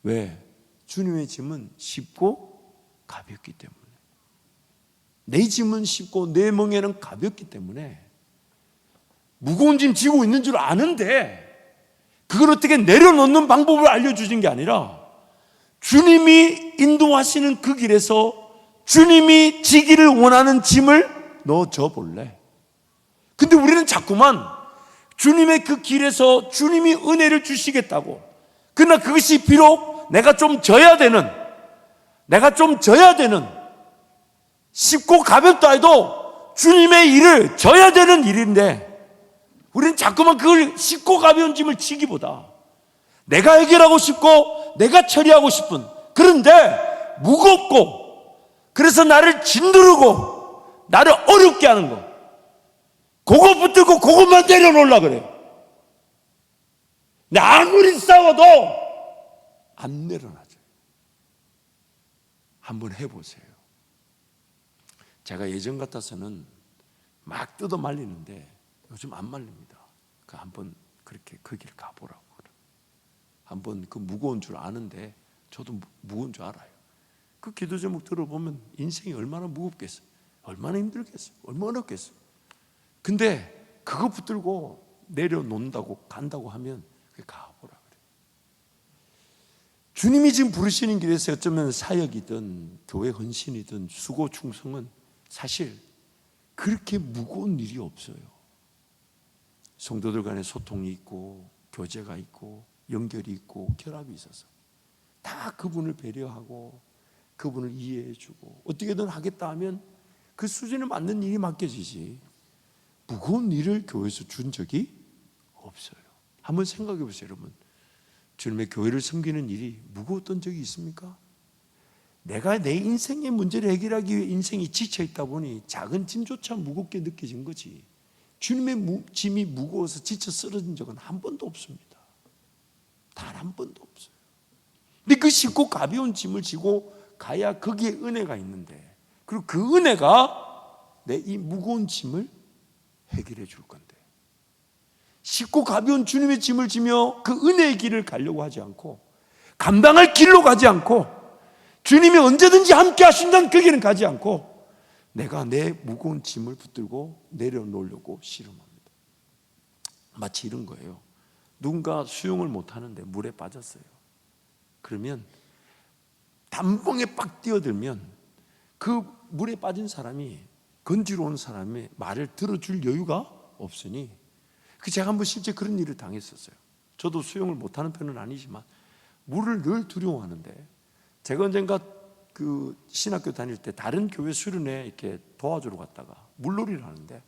왜? 주님의 짐은 쉽고 가볍기 때문에. 내 짐은 쉽고 내 멍에는 가볍기 때문에 무거운 짐 지고 있는 줄 아는데, 그걸 어떻게 내려놓는 방법을 알려주신 게 아니라, 주님이 인도하시는 그 길에서 주님이 지기를 원하는 짐을 너 져볼래? 근데 우리는 자꾸만 주님의 그 길에서 주님이 은혜를 주시겠다고, 그러나 그것이 비록 내가 좀 져야 되는 쉽고 가볍다 해도 주님의 일을 져야 되는 일인데, 우리는 자꾸만 그걸 쉽고 가벼운 짐을 지기보다 내가 해결하고 싶고 내가 처리하고 싶은, 그런데 무겁고 그래서 나를 짓누르고 나를 어렵게 하는 거, 그거 붙들고 그것만 내려놓으려고 그래요. 근데 아무리 싸워도 안 내려놔져요. 한번 해보세요. 제가 예전 같아서는 막 뜯어 말리는데 요즘 안 말립니다. 그 한번 그렇게 그 길 가보라고. 한번 그 무거운 줄 아는데, 저도 무거운 줄 알아요. 그 기도 제목 들어보면 인생이 얼마나 무겁겠어요, 얼마나 힘들겠어요, 얼마나 어렵겠어요. 근데 그거 붙들고 내려놓는다고 간다고 하면 그게 가보라 그래요. 주님이 지금 부르시는 길에서 어쩌면 사역이든 교회 헌신이든 수고 충성은 사실 그렇게 무거운 일이 없어요. 성도들 간에 소통이 있고 교제가 있고 연결이 있고 결합이 있어서 다 그분을 배려하고 그분을 이해해주고 어떻게든 하겠다 하면 그 수준에 맞는 일이 맡겨지지, 무거운 일을 교회에서 준 적이 없어요. 한번 생각해 보세요, 여러분. 주님의 교회를 섬기는 일이 무거웠던 적이 있습니까? 내가 내 인생의 문제를 해결하기 위해 인생이 지쳐 있다 보니 작은 짐조차 무겁게 느껴진 거지, 주님의 짐이 무거워서 지쳐 쓰러진 적은 한 번도 없습니다. 단 한 번도 없어요. 근데 그 쉽고 가벼운 짐을 지고 가야 거기에 은혜가 있는데, 그리고 그 은혜가 내 이 무거운 짐을 해결해 줄 건데, 쉽고 가벼운 주님의 짐을 지며 그 은혜의 길을 가려고 하지 않고, 감당할 길로 가지 않고, 주님이 언제든지 함께 하신다는 그 길은 가지 않고, 내가 내 무거운 짐을 붙들고 내려놓으려고 씨름합니다. 마치 이런 거예요. 누군가 수영을 못하는데 물에 빠졌어요. 그러면 단봉에 빡 뛰어들면 그 물에 빠진 사람이, 건지러 온 사람의 말을 들어줄 여유가 없으니, 제가 한번 실제 그런 일을 당했었어요. 저도 수영을 못하는 편은 아니지만 물을 늘 두려워하는데, 제가 언젠가 그 신학교 다닐 때 다른 교회 수련회 이렇게 도와주러 갔다가 물놀이를 하는데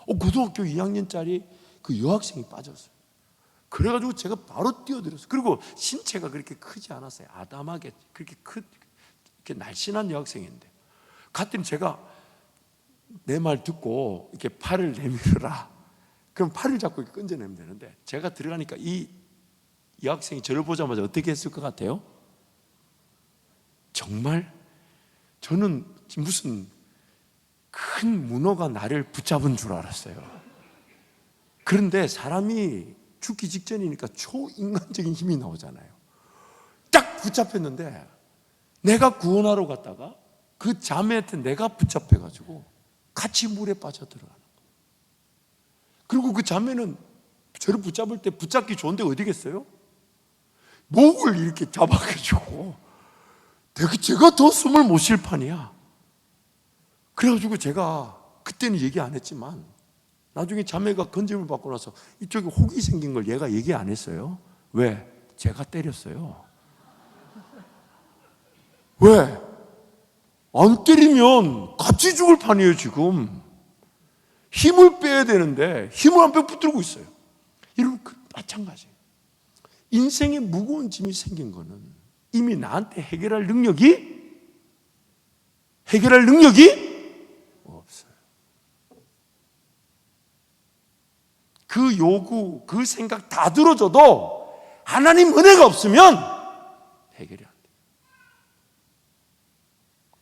고등학교 2학년짜리 그 여학생이 빠졌어요. 그래가지고 제가 바로 뛰어들었어요. 그리고 신체가 그렇게 크지 않았어요. 아담하게 그렇게 이렇게 날씬한 여학생인데, 갔더니 제가 내 말 듣고 이렇게 팔을 내밀어라, 그럼 팔을 잡고 이렇게 끈져내면 되는데, 제가 들어가니까 이 여학생이 저를 보자마자 어떻게 했을 것 같아요? 정말 저는 무슨 큰 문어가 나를 붙잡은 줄 알았어요. 그런데 사람이 죽기 직전이니까 초인간적인 힘이 나오잖아요. 딱 붙잡혔는데, 내가 구원하러 갔다가 그 자매한테 내가 붙잡혀가지고 같이 물에 빠져들어가는 거예요. 그리고 그 자매는 저를 붙잡을 때 붙잡기 좋은데 어디겠어요? 목을 이렇게 잡아가지고 제가 더 숨을 못 쉴 판이야. 그래가지고 제가 그때는 얘기 안 했지만 나중에 자매가 건짐을 받고 나서 이쪽에 혹이 생긴 걸 얘가 얘기 안 했어요. 왜? 제가 때렸어요. 왜? 안 때리면 같이 죽을 판이에요. 지금 힘을 빼야 되는데 힘을 안 빼고 붙들고 있어요. 여러분, 마찬가지예요. 인생에 무거운 짐이 생긴 거는 이미 나한테 해결할 능력이 없어요. 그 요구, 그 생각 다 들어줘도 하나님 은혜가 없으면 해결이 안 돼요.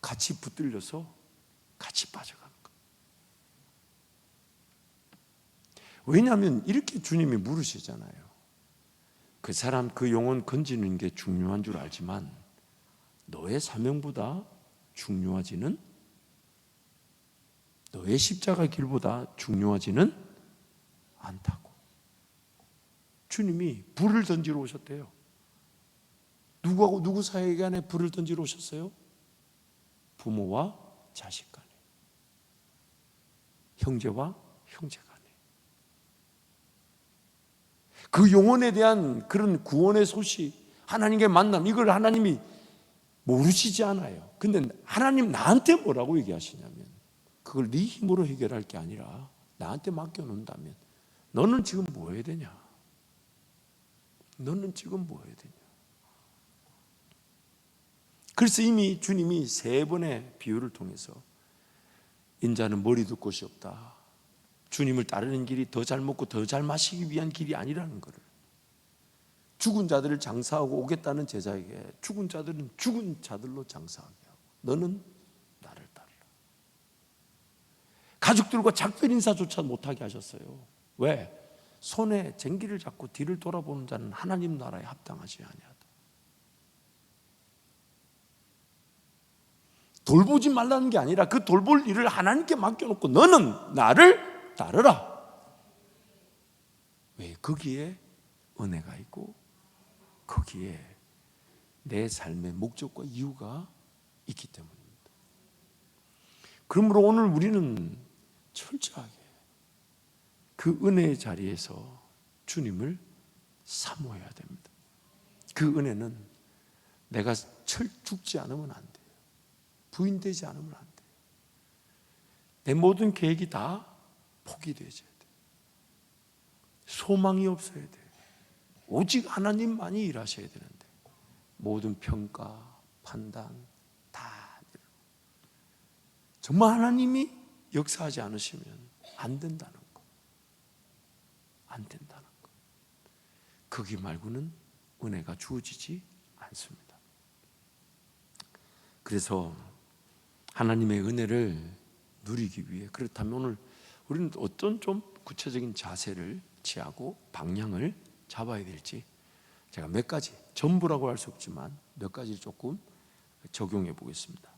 같이 붙들려서 같이 빠져가는 거예요. 왜냐하면 이렇게 주님이 물으시잖아요. 그 사람, 그 영혼 건지는 게 중요한 줄 알지만 너의 사명보다 중요하지는, 너의 십자가 길보다 중요하지는 않다고. 주님이 불을 던지러 오셨대요. 누구하고 누구 사이간에 불을 던지러 오셨어요? 부모와 자식 간에, 형제와 형제 간에. 그 영혼에 대한 그런 구원의 소식, 하나님의 만남, 이걸 하나님이 모르시지 않아요. 근데 하나님 나한테 뭐라고 얘기하시냐면, 그걸 네 힘으로 해결할 게 아니라 나한테 맡겨놓는다면 너는 지금 뭐 해야 되냐? 너는 지금 뭐 해야 되냐? 그래서 이미 주님이 3번의 비유를 통해서 인자는 머리 둘 곳이 없다, 주님을 따르는 길이 더 잘 먹고 더 잘 마시기 위한 길이 아니라는 것을, 죽은 자들을 장사하고 오겠다는 제자에게 죽은 자들은 죽은 자들로 장사하게 하고 너는 나를 따르라. 가족들과 작별 인사조차 못하게 하셨어요. 왜? 손에 쟁기를 잡고 뒤를 돌아보는 자는 하나님 나라에 합당하지 아니하다. 돌보지 말라는 게 아니라 그 돌볼 일을 하나님께 맡겨놓고 너는 나를 따르라. 왜? 거기에 은혜가 있고 거기에 내 삶의 목적과 이유가 있기 때문입니다. 그러므로 오늘 우리는 철저하게 그 은혜의 자리에서 주님을 사모해야 됩니다. 그 은혜는 내가 죽지 않으면 안 돼요. 부인되지 않으면 안 돼. 내 모든 계획이 다 포기되어야 돼. 소망이 없어야 돼. 오직 하나님만이 일하셔야 되는데 모든 평가, 판단 다 정말 하나님이 역사하지 않으시면 안 된다는 거. 안 된다는 거. 거기 말고는 은혜가 주어지지 않습니다. 그래서 하나님의 은혜를 누리기 위해, 그렇다면 오늘 우리는 어떤 좀 구체적인 자세를 취하고 방향을 잡아야 될지 제가 몇 가지, 전부라고 할 수 없지만 몇 가지 조금 적용해 보겠습니다.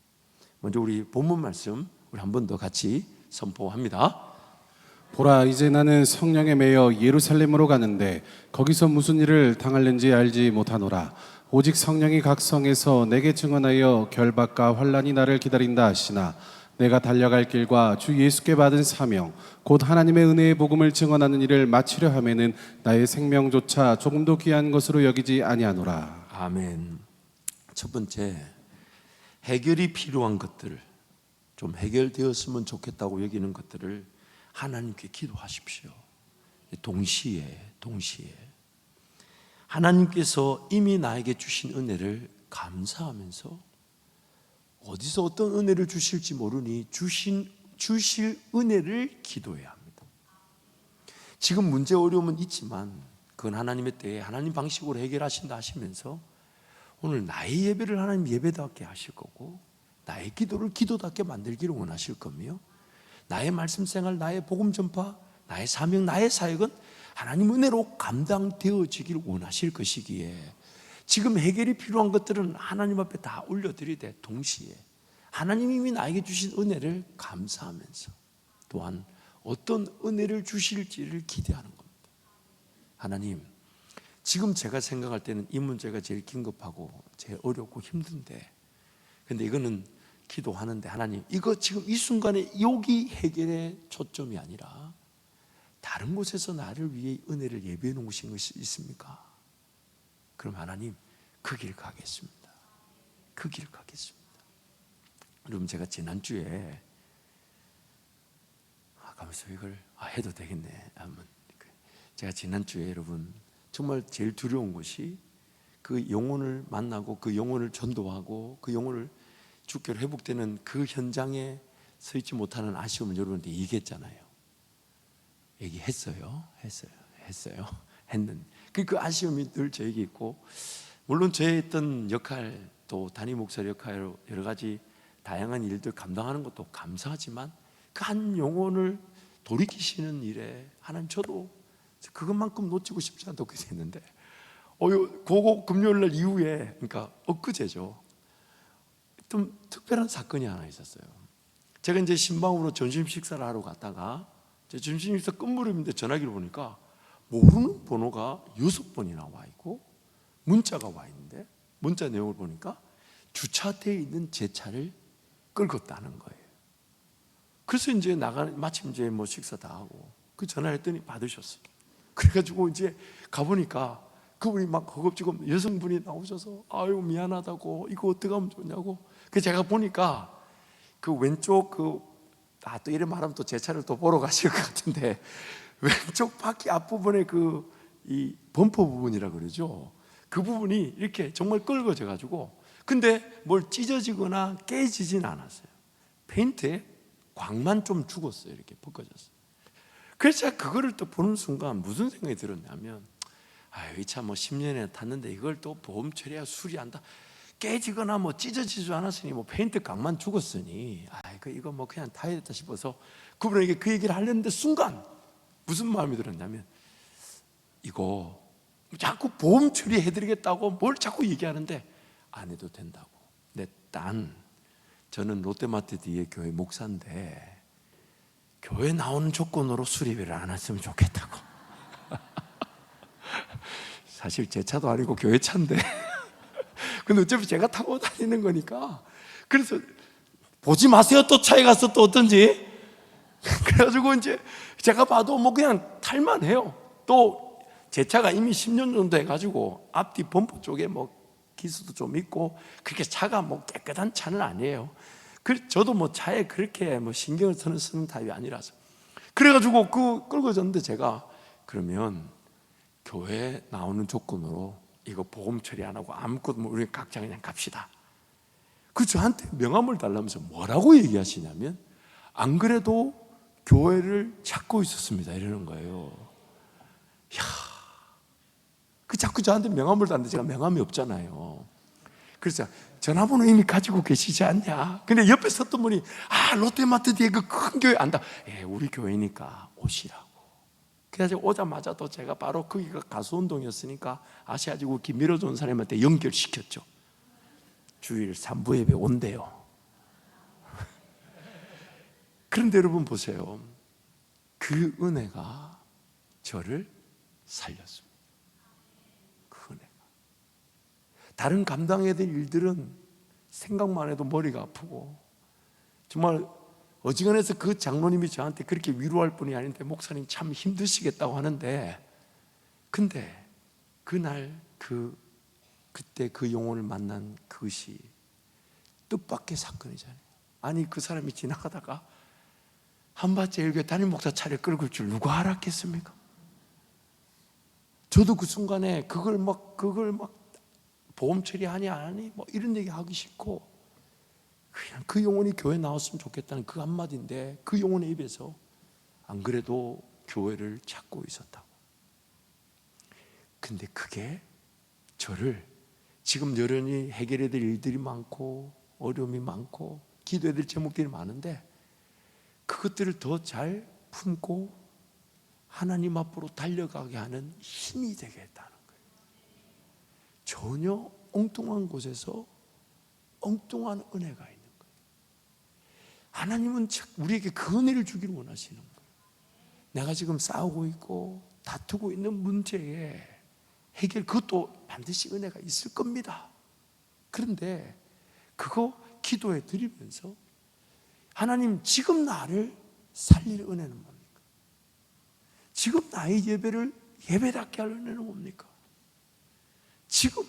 먼저 우리 본문 말씀 우리 한 번 더 같이 선포합니다. 보라, 이제 나는 성령에 매여 예루살렘으로 가는데 거기서 무슨 일을 당할는지 알지 못하노라. 오직 성령이 각 성에서 내게 증언하여 결박과 환난이 나를 기다린다 하시나 내가 달려갈 길과 주 예수께 받은 사명 곧 하나님의 은혜의 복음을 증언하는 일을 마치려 하면은 나의 생명조차 조금도 귀한 것으로 여기지 아니하노라. 아멘. 첫 번째, 해결이 필요한 것들, 좀 해결되었으면 좋겠다고 여기는 것들을 하나님께 기도하십시오. 동시에 하나님께서 이미 나에게 주신 은혜를 감사하면서 어디서 어떤 은혜를 주실지 모르니 주실 은혜를 기도해야 합니다. 지금 문제 어려움은 있지만 그건 하나님의 때에 하나님 방식으로 해결하신다 하시면서 오늘 나의 예배를 하나님 예배답게 하실 거고 나의 기도를 기도답게 만들기를 원하실 거며 나의 말씀 생활, 나의 복음 전파, 나의 사명, 나의 사역은 하나님 은혜로 감당되어지기를 원하실 것이기에 지금 해결이 필요한 것들은 하나님 앞에 다 올려드리되 동시에 하나님이 이미 나에게 주신 은혜를 감사하면서 또한 어떤 은혜를 주실지를 기대하는 겁니다. 하나님, 지금 제가 생각할 때는 이 문제가 제일 긴급하고 제일 어렵고 힘든데 근데 이거는 기도하는데 하나님, 이거 지금 이 순간에 여기 해결의 초점이 아니라 다른 곳에서 나를 위해 은혜를 예배해 놓으신 것이 있습니까? 그럼 하나님, 그 길 가겠습니다. 그 길 가겠습니다. 여러분, 제가 지난주에 가면서 이걸 해도 되겠네. 제가 지난주에 여러분 정말 제일 두려운 것이 그 영혼을 만나고 그 영혼을 전도하고 그 영혼을 주께로 회복되는 그 현장에 서 있지 못하는 아쉬움을 여러분한테 얘기했잖아요. 얘기했어요. 했는데 그 아쉬움이 늘 저에게 있고, 물론 저의 했던 역할, 또 담임 목사 역할로 여러 가지 다양한 일들 감당하는 것도 감사하지만 그 한 영혼을 돌이키시는 일에 하나님, 저도 그것만큼 놓치고 싶지 않다고 했는데 그거 금요일날 이후에, 그러니까 엊그제죠, 좀 특별한 사건이 하나 있었어요. 제가 이제 신방으로 점심 식사를 하러 갔다가 제 점심 식사 끝무렵인데 전화기를 보니까 모르는 번호가 6번이나 와 있고 문자가 와 있는데 문자 내용을 보니까 주차되어 있는 제 차를 끌고 따는 거예요. 그래서 이제 마침 이제 뭐 식사 다 하고 그 전화를 했더니 받으셨어요. 그래가지고 이제 가보니까 그분이 막 허겁지겁 여성분이 나오셔서 아유 미안하다고, 이거 어떻게 하면 좋냐고. 그래서 제가 보니까 그 왼쪽 또 이래 말하면 또 제 차를 또 보러 가실 것 같은데 왼쪽 바퀴 앞부분에 이 범퍼 부분이라 그러죠. 그 부분이 이렇게 정말 긁어져 가지고, 근데 뭘 찢어지거나 깨지진 않았어요. 페인트에 광만 좀 죽었어요. 이렇게 벗겨졌어요. 그래서 제가 그거를 또 보는 순간 무슨 생각이 들었냐면, 이 차 뭐 10년에 탔는데 이걸 또 보험 처리해야 수리한다. 깨지거나 뭐 찢어지지 않았으니, 뭐 페인트 강만 죽었으니 이거 뭐 그냥 타야겠다 싶어서 그분에게 그 얘기를 하려는데 순간 무슨 마음이 들었냐면, 이거 자꾸 보험 처리해드리겠다고 뭘 자꾸 얘기하는데 안 해도 된다고. 근데 저는 롯데마트 뒤에 교회 목사인데 교회 나오는 조건으로 수리비를 안 했으면 좋겠다고. 사실 제 차도 아니고 교회 차인데 근데 어차피 제가 타고 다니는 거니까, 그래서 보지 마세요. 또 차에 가서 또 어떤지. 그래가지고 이제 제가 봐도 뭐 그냥 탈만해요. 또 제 차가 이미 10년 정도 해가지고 앞뒤 범퍼 쪽에 뭐 기스도 좀 있고 그렇게 차가 뭐 깨끗한 차는 아니에요. 저도 뭐 차에 그렇게 뭐 신경을 쓰는 타입이 아니라서. 그래가지고 그 끌고 졌는데 제가 그러면 교회 나오는 조건으로 이거 보험 처리 안 하고 아무것도 뭐 우리 각자 그냥 갑시다. 그 저한테 명함을 달라면서 뭐라고 얘기하시냐면 안 그래도 교회를 찾고 있었습니다 이러는 거예요. 이야, 그 자꾸 저한테 명함을 달는데 제가 명함이 없잖아요. 그래서 전화번호 이미 가지고 계시지 않냐? 근데 옆에 섰던 분이 롯데마트 뒤에 그 큰 교회 안다. 우리 교회니까 오시라고. 그래서 오자마자도 제가 바로 거기가 가수운동이었으니까 아시아지구 길 밀어준 사람한테 연결시켰죠. 주일 3부 예배 온대요. 그런데 여러분 보세요. 그 은혜가 저를 살렸습니다. 그 은혜가. 다른 감당해야 될 일들은 생각만 해도 머리가 아프고 정말 어지간해서 그 장로님이 저한테 그렇게 위로할 뿐이 아닌데 목사님 참 힘드시겠다고 하는데 근데 그날 그때 그 영혼을 만난 그것이 뜻밖의 사건이잖아요. 아니 그 사람이 지나가다가 한밭제일교회 담임 목사 차를 끌고 올 줄 누가 알았겠습니까? 저도 그 순간에 그걸 막 보험 처리하니 안 하니 뭐 이런 얘기 하기 싫고 그냥 그 영혼이 교회 나왔으면 좋겠다는 그 한마디인데 그 영혼의 입에서 안 그래도 교회를 찾고 있었다고. 근데 그게 저를 지금 여전히 해결해야 될 일들이 많고 어려움이 많고 기도해야 될 제목들이 많은데 그것들을 더 잘 품고 하나님 앞으로 달려가게 하는 힘이 되게 했다는 거예요. 전혀 엉뚱한 곳에서 엉뚱한 은혜가 있는 거예요. 하나님은 우리에게 그 은혜를 주기를 원하시는 거예요. 내가 지금 싸우고 있고 다투고 있는 문제에 해결, 그것도 반드시 은혜가 있을 겁니다. 그런데 그거 기도해 드리면서 하나님 지금 나를 살릴 은혜는 뭡니까? 지금 나의 예배를 예배답게 할 은혜는 뭡니까? 지금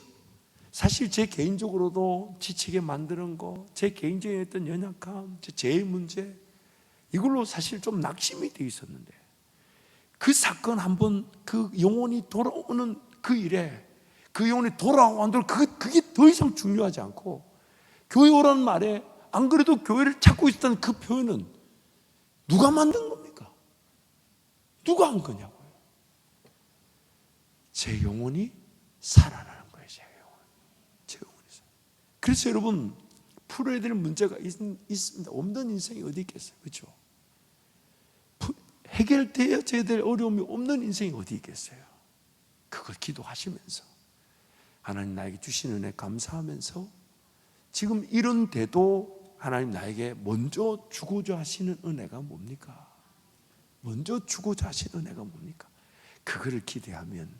사실 제 개인적으로도 지치게 만드는 거, 제 개인적인 어떤 연약함, 제 문제 이걸로 사실 좀 낙심이 돼 있었는데 그 사건 한번 그 영혼이 돌아오는 그 일에 그 영혼이 돌아오고 안 돌아오고 그게 더 이상 중요하지 않고 교회 오라는 말에 안 그래도 교회를 찾고 있었다는 그 표현은 누가 만든 겁니까? 누가 한 거냐고요? 제 영혼이 살아나는 거예요. 제 영혼이. 그래서 여러분 풀어야 될 문제가 있습니다. 없는 인생이 어디 있겠어요? 그렇죠? 해결되어야 될 어려움이 없는 인생이 어디 있겠어요? 그걸 기도하시면서 하나님 나에게 주신 은혜 감사하면서 지금 이런데도 하나님 나에게 먼저 주고자 하시는 은혜가 뭡니까? 먼저 주고자 하시는 은혜가 뭡니까? 그거를 기대하면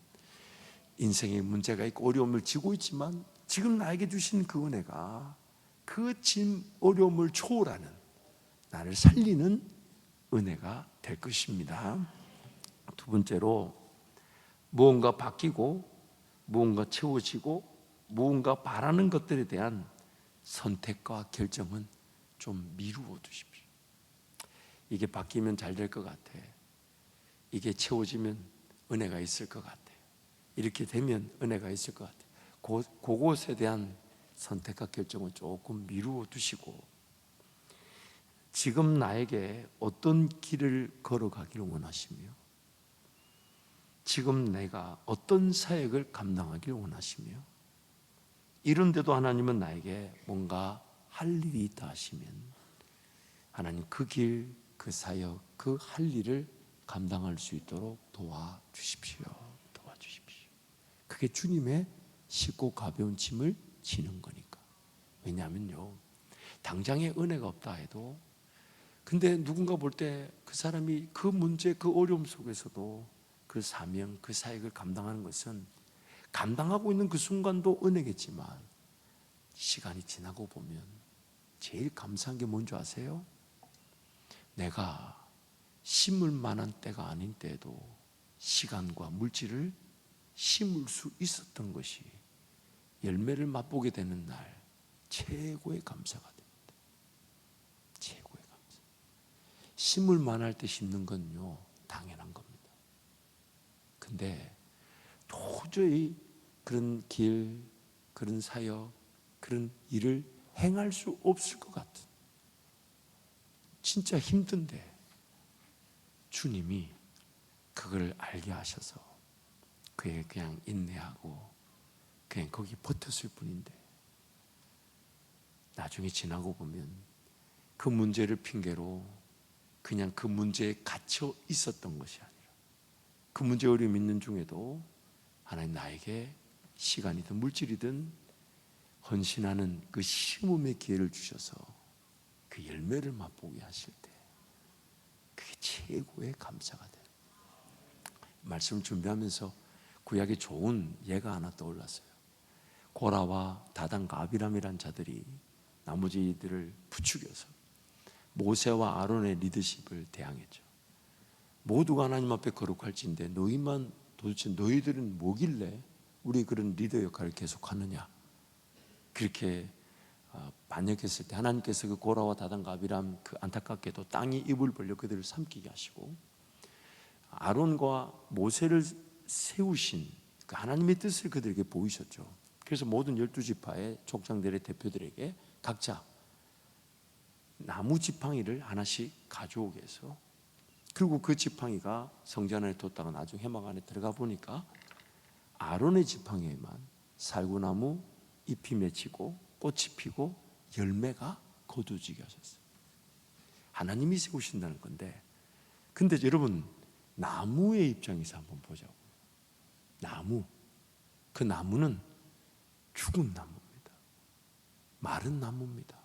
인생에 문제가 있고 어려움을 지고 있지만 지금 나에게 주신 그 은혜가 그 짐 어려움을 초월하는 나를 살리는 은혜가 될 것입니다. 두 번째로 무언가 바뀌고 무언가 채워지고 무언가 바라는 것들에 대한 선택과 결정은 좀 미루어 두십시오. 이게 바뀌면 잘 될 것 같아. 이게 채워지면 은혜가 있을 것 같아. 이렇게 되면 은혜가 있을 것 같아. 그것에 대한 선택과 결정은 조금 미루어 두시고 지금 나에게 어떤 길을 걸어가기를 원하시며 지금 내가 어떤 사역을 감당하기를 원하시며 이런데도 하나님은 나에게 뭔가 할 일이 있다 하시면 하나님 그 길, 그 사역, 그 할 일을 감당할 수 있도록 도와주십시오. 도와주십시오. 그게 주님의 쉽고 가벼운 짐을 지는 거니까. 왜냐하면요, 당장에 은혜가 없다 해도 근데 누군가 볼 때 그 사람이 그 문제, 그 어려움 속에서도 그 사명, 그 사역을 감당하는 것은 감당하고 있는 그 순간도 은혜겠지만 시간이 지나고 보면 제일 감사한 게 뭔지 아세요? 내가 심을 만한 때가 아닌 때에도 시간과 물질을 심을 수 있었던 것이 열매를 맛보게 되는 날 최고의 감사가 됩니다. 심을 만할 때 심는 건요 당연한 겁니다. 근데 도저히 그런 길, 그런 사역, 그런 일을 행할 수 없을 것 같은, 진짜 힘든데 주님이 그걸 알게 하셔서 그에 그냥 인내하고 그냥 거기 버텼을 뿐인데, 나중에 지나고 보면 그 문제를 핑계로 그냥 그 문제에 갇혀 있었던 것이 아니라 그 문제 어려움 있는 중에도 하나님 나에게 시간이든 물질이든 헌신하는 그 심음의 기회를 주셔서 그 열매를 맛보게 하실 때 그게 최고의 감사가 돼요. 말씀을 준비하면서 구약에 좋은 예가 하나 떠올랐어요. 고라와 다단과 아비람이란 자들이 나머지들을 부추겨서 모세와 아론의 리더십을 대항했죠. 모두가 하나님 앞에 거룩할진데 너희만, 도대체 너희들은 뭐길래 우리 그런 리더 역할을 계속하느냐, 그렇게 반역했을 때 하나님께서 그 고라와 다단과 아비람 그 안타깝게도 땅이 입을 벌려 그들을 삼키게 하시고, 아론과 모세를 세우신 그 하나님의 뜻을 그들에게 보이셨죠. 그래서 모든 12지파의 족장들의 대표들에게 각자 나무 지팡이를 하나씩 가져오게 해서, 그리고 그 지팡이가 성전 안에 뒀다가 나중에 회막 안에 들어가 보니까 아론의 지팡이에만 살구나무 잎이 맺히고 꽃이 피고 열매가 거두지게 하셨어요. 하나님이 세우신다는 건데, 근데 여러분 나무의 입장에서 한번 보자고. 나무, 그 나무는 죽은 나무입니다. 마른 나무입니다.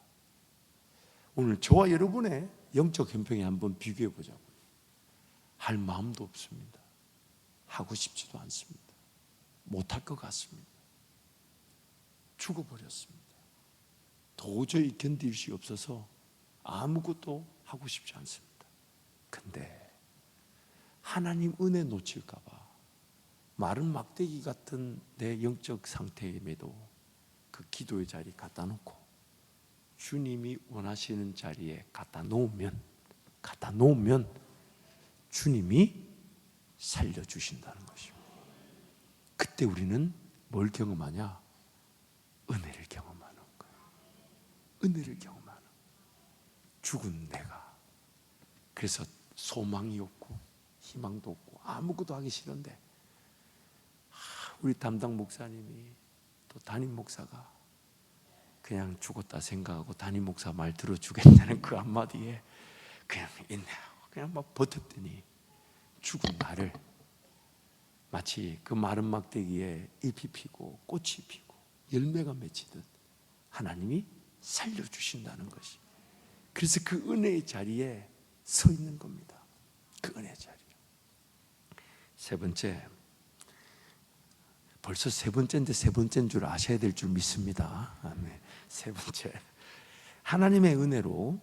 오늘 저와 여러분의 영적 형편에 한번 비교해 보자고요. 할 마음도 없습니다. 하고 싶지도 않습니다. 못할 것 같습니다. 죽어버렸습니다. 도저히 견딜 수 없어서 아무것도 하고 싶지 않습니다. 근데 하나님 은혜 놓칠까 봐 마른 막대기 같은 내 영적 상태임에도 그 기도의 자리 갖다 놓고 주님이 원하시는 자리에 갖다 놓으면 주님이 살려주신다는 것입니다. 그때 우리는 뭘 경험하냐? 은혜를 경험하는 거예요. 은혜를 경험하는 거예요. 죽은 내가, 그래서 소망이 없고 희망도 없고 아무것도 하기 싫은데 우리 담당 목사님이, 또 담임 목사가 그냥 죽었다 생각하고 담임 목사 말 들어주겠다는 그 한마디에 그냥 인내하고 그냥 막 버텼더니 죽은 나를 마치 그 마른 막대기에 잎이 피고 꽃이 피고 열매가 맺히듯 하나님이 살려주신다는 것이, 그래서 그 은혜의 자리에 서 있는 겁니다. 그 은혜의 자리. 세 번째, 벌써 세 번째인데 세 번째인 줄 아셔야 될 줄 믿습니다. 아멘. 세 번째, 하나님의 은혜로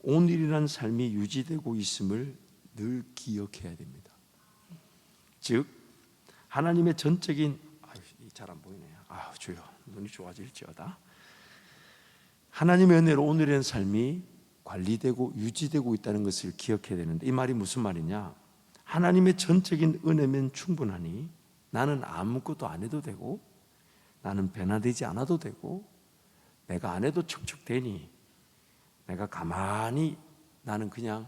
오늘이라는 삶이 유지되고 있음을 늘 기억해야 됩니다. 즉 하나님의 전적인, 잘 안 보이네요. 주여 눈이 좋아질지어다. 하나님의 은혜로 오늘의 삶이 관리되고 유지되고 있다는 것을 기억해야 되는데, 이 말이 무슨 말이냐? 하나님의 전적인 은혜면 충분하니 나는 아무것도 안 해도 되고, 나는 변화되지 않아도 되고, 내가 안 해도 척척되니 내가 가만히 나는 그냥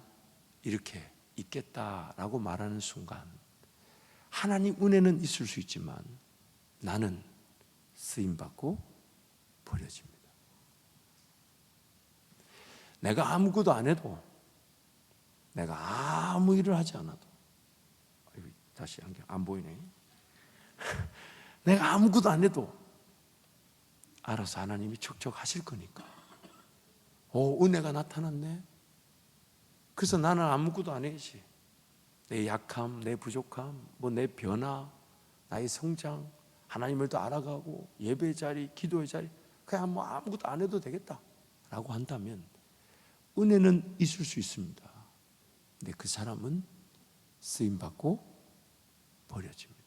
이렇게 있겠다라고 말하는 순간, 하나님 은혜는 있을 수 있지만 나는 쓰임받고 버려집니다. 내가 아무것도 안 해도, 내가 아무 일을 하지 않아도, 다시 안경 안 보이네. 내가 아무것도 안 해도 알아서 하나님이 척척하실 거니까. 은혜가 나타났네. 그래서 나는 아무것도 안 해야지. 내 약함, 내 부족함, 내 변화, 나의 성장, 하나님을 더 알아가고 예배의 자리, 기도의 자리, 그냥 아무것도 안 해도 되겠다라고 한다면 은혜는 있을 수 있습니다. 근데 그 사람은 쓰임받고 버려집니다.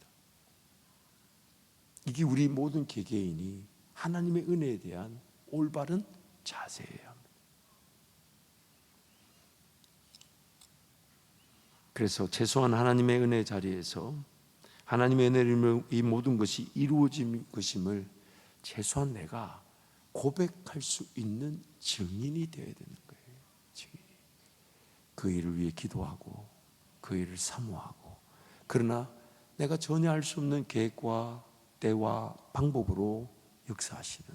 이게 우리 모든 개개인이 하나님의 은혜에 대한 올바른 자세예요. 그래서 최소한 하나님의 은혜 자리에서 하나님의 은혜로 이 모든 것이 이루어진 것임을 최소한 내가 고백할 수 있는 증인이 되어야 되는 거예요. 증인이. 그 일을 위해 기도하고 그 일을 사모하고, 그러나 내가 전혀 알 수 없는 계획과 때와 방법으로 역사하시는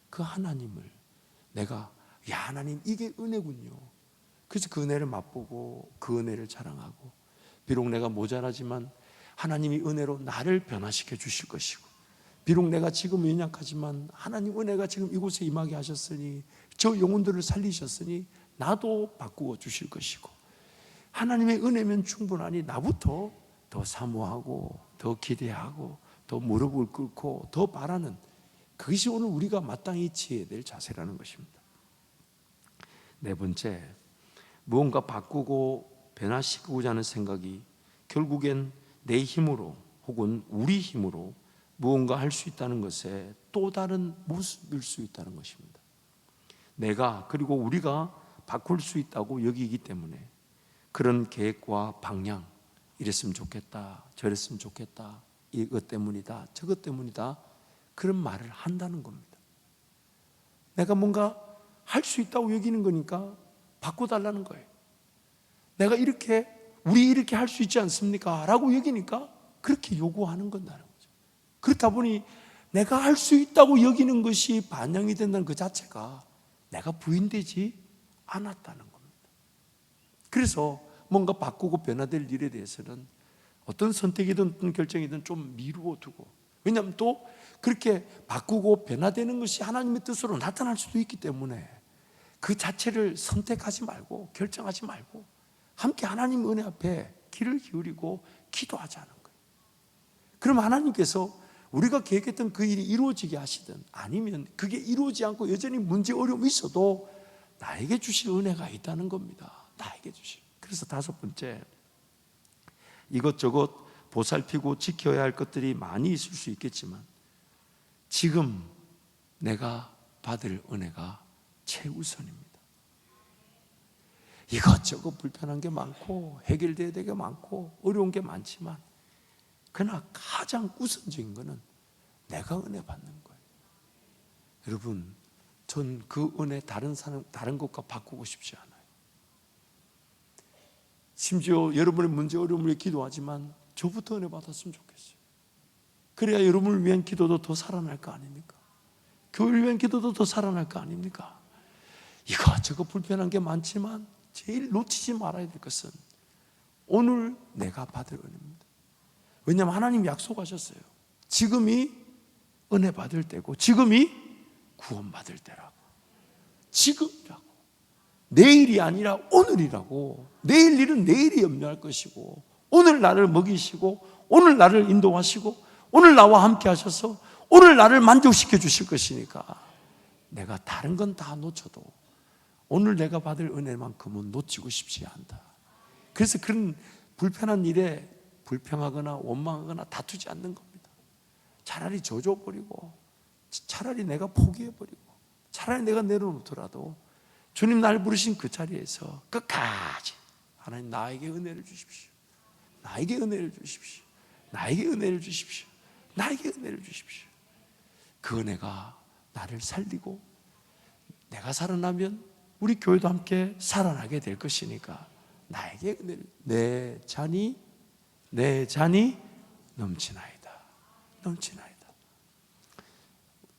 그 하나님을 내가, 야, 하나님 이게 은혜군요. 그래서 그 은혜를 맛보고 그 은혜를 자랑하고, 비록 내가 모자라지만 하나님이 은혜로 나를 변화시켜 주실 것이고, 비록 내가 지금 연약하지만 하나님 은혜가 지금 이곳에 임하게 하셨으니, 저 영혼들을 살리셨으니 나도 바꾸어 주실 것이고, 하나님의 은혜면 충분하니 나부터 더 사모하고 더 기대하고 더 무릎을 꿇고 더 바라는, 그것이 오늘 우리가 마땅히 지어야 될 자세라는 것입니다. 네 번째, 무언가 바꾸고 변화시키고자 하는 생각이 결국엔 내 힘으로 혹은 우리 힘으로 무언가 할 수 있다는 것에 또 다른 모습일 수 있다는 것입니다. 내가, 그리고 우리가 바꿀 수 있다고 여기기 때문에 그런 계획과 방향, 이랬으면 좋겠다, 저랬으면 좋겠다, 이것 때문이다, 저것 때문이다, 그런 말을 한다는 겁니다. 내가 뭔가 할 수 있다고 여기는 거니까 바꿔달라는 거예요. 내가 이렇게, 우리 이렇게 할 수 있지 않습니까? 라고 여기니까 그렇게 요구하는 건다는 거죠. 그렇다 보니 내가 할 수 있다고 여기는 것이 반영이 된다는 그 자체가 내가 부인되지 않았다는 겁니다. 그래서 뭔가 바꾸고 변화될 일에 대해서는 어떤 선택이든 어떤 결정이든 좀 미루어 두고, 왜냐하면 또 그렇게 바꾸고 변화되는 것이 하나님의 뜻으로 나타날 수도 있기 때문에 그 자체를 선택하지 말고 결정하지 말고 함께 하나님 은혜 앞에 귀를 기울이고 기도하자는 거예요. 그럼 하나님께서 우리가 계획했던 그 일이 이루어지게 하시든, 아니면 그게 이루어지지 않고 여전히 문제 어려움이 있어도 나에게 주실 은혜가 있다는 겁니다. 나에게 주실. 그래서 다섯 번째, 이것저것 보살피고 지켜야 할 것들이 많이 있을 수 있겠지만 지금 내가 받을 은혜가 최우선입니다. 이것저것 불편한 게 많고 해결돼야 될 게 많고 어려운 게 많지만, 그러나 가장 우선적인 것은 내가 은혜 받는 거예요. 여러분, 전 그 은혜 다른 것과 바꾸고 싶지 않아요. 심지어 여러분의 문제 어려움을 위해 기도하지만 저부터 은혜 받았으면 좋겠어요. 그래야 여러분을 위한 기도도 더 살아날 거 아닙니까? 교회를 위한 기도도 더 살아날 거 아닙니까? 이것저것 불편한 게 많지만 제일 놓치지 말아야 될 것은 오늘 내가 받을 은혜입니다. 왜냐하면 하나님 약속하셨어요. 지금이 은혜 받을 때고 지금이 구원받을 때라고. 지금이라고. 내일이 아니라 오늘이라고. 내일 일은 내일이 염려할 것이고, 오늘 나를 먹이시고 오늘 나를 인도하시고 오늘 나와 함께 하셔서 오늘 나를 만족시켜 주실 것이니까 내가 다른 건 다 놓쳐도 오늘 내가 받을 은혜만큼은 놓치고 싶지 않다. 그래서 그런 불편한 일에 불평하거나 원망하거나 다투지 않는 겁니다. 차라리 져줘버리고, 차라리 내가 포기해버리고, 차라리 내가 내려놓더라도 주님 날 부르신 그 자리에서 끝까지 하나님 나에게 은혜를 주십시오. 나에게 은혜를 주십시오. 나에게 은혜를 주십시오. 나에게 은혜를 주십시오. 그 은혜가 나를 살리고 내가 살아나면 우리 교회도 함께 살아나게 될 것이니까 나에게 은혜를, 내 잔이 넘치나이다. 넘치나이다.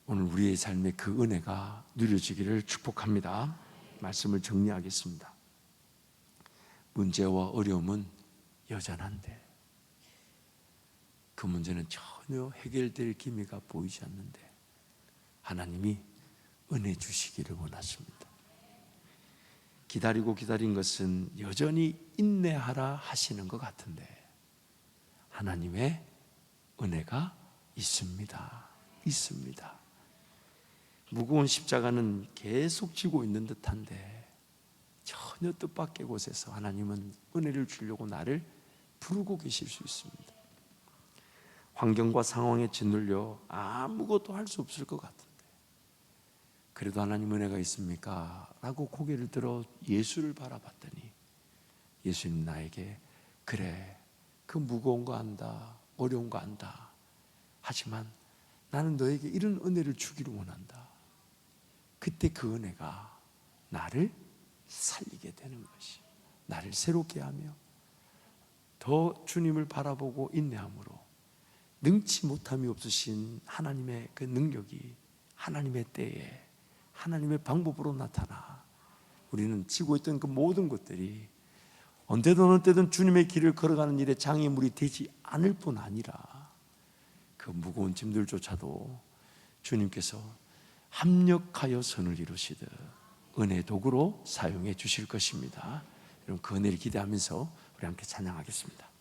오늘 우리의 삶에 그 은혜가 누려지기를 축복합니다. 말씀을 정리하겠습니다. 문제와 어려움은 여전한데 그 문제는 전혀 해결될 기미가 보이지 않는데 하나님이 은혜 주시기를 원하십니다. 기다리고 기다린 것은 여전히 인내하라 하시는 것 같은데 하나님의 은혜가 있습니다. 있습니다. 무거운 십자가는 계속 지고 있는 듯한데 전혀 뜻밖의 곳에서 하나님은 은혜를 주려고 나를 부르고 계실 수 있습니다. 환경과 상황에 짓눌려 아무것도 할 수 없을 것 같은데 그래도 하나님 은혜가 있습니까? 라고 고개를 들어 예수를 바라봤더니 예수님 나에게 그래, 그 무거운 거 안다, 어려운 거 안다. 하지만 나는 너에게 이런 은혜를 주기를 원한다. 그때 그 은혜가 나를 살리게 되는 것이, 나를 새롭게 하며 더 주님을 바라보고 인내함으로 능치 못함이 없으신 하나님의 그 능력이 하나님의 때에 하나님의 방법으로 나타나 우리는 지고 있던 그 모든 것들이 언제든 어느 때든 주님의 길을 걸어가는 일에 장애물이 되지 않을 뿐 아니라 그 무거운 짐들조차도 주님께서 합력하여 선을 이루시듯 은혜 도구로 사용해 주실 것입니다. 여러분, 그 은혜를 기대하면서 우리 함께 찬양하겠습니다.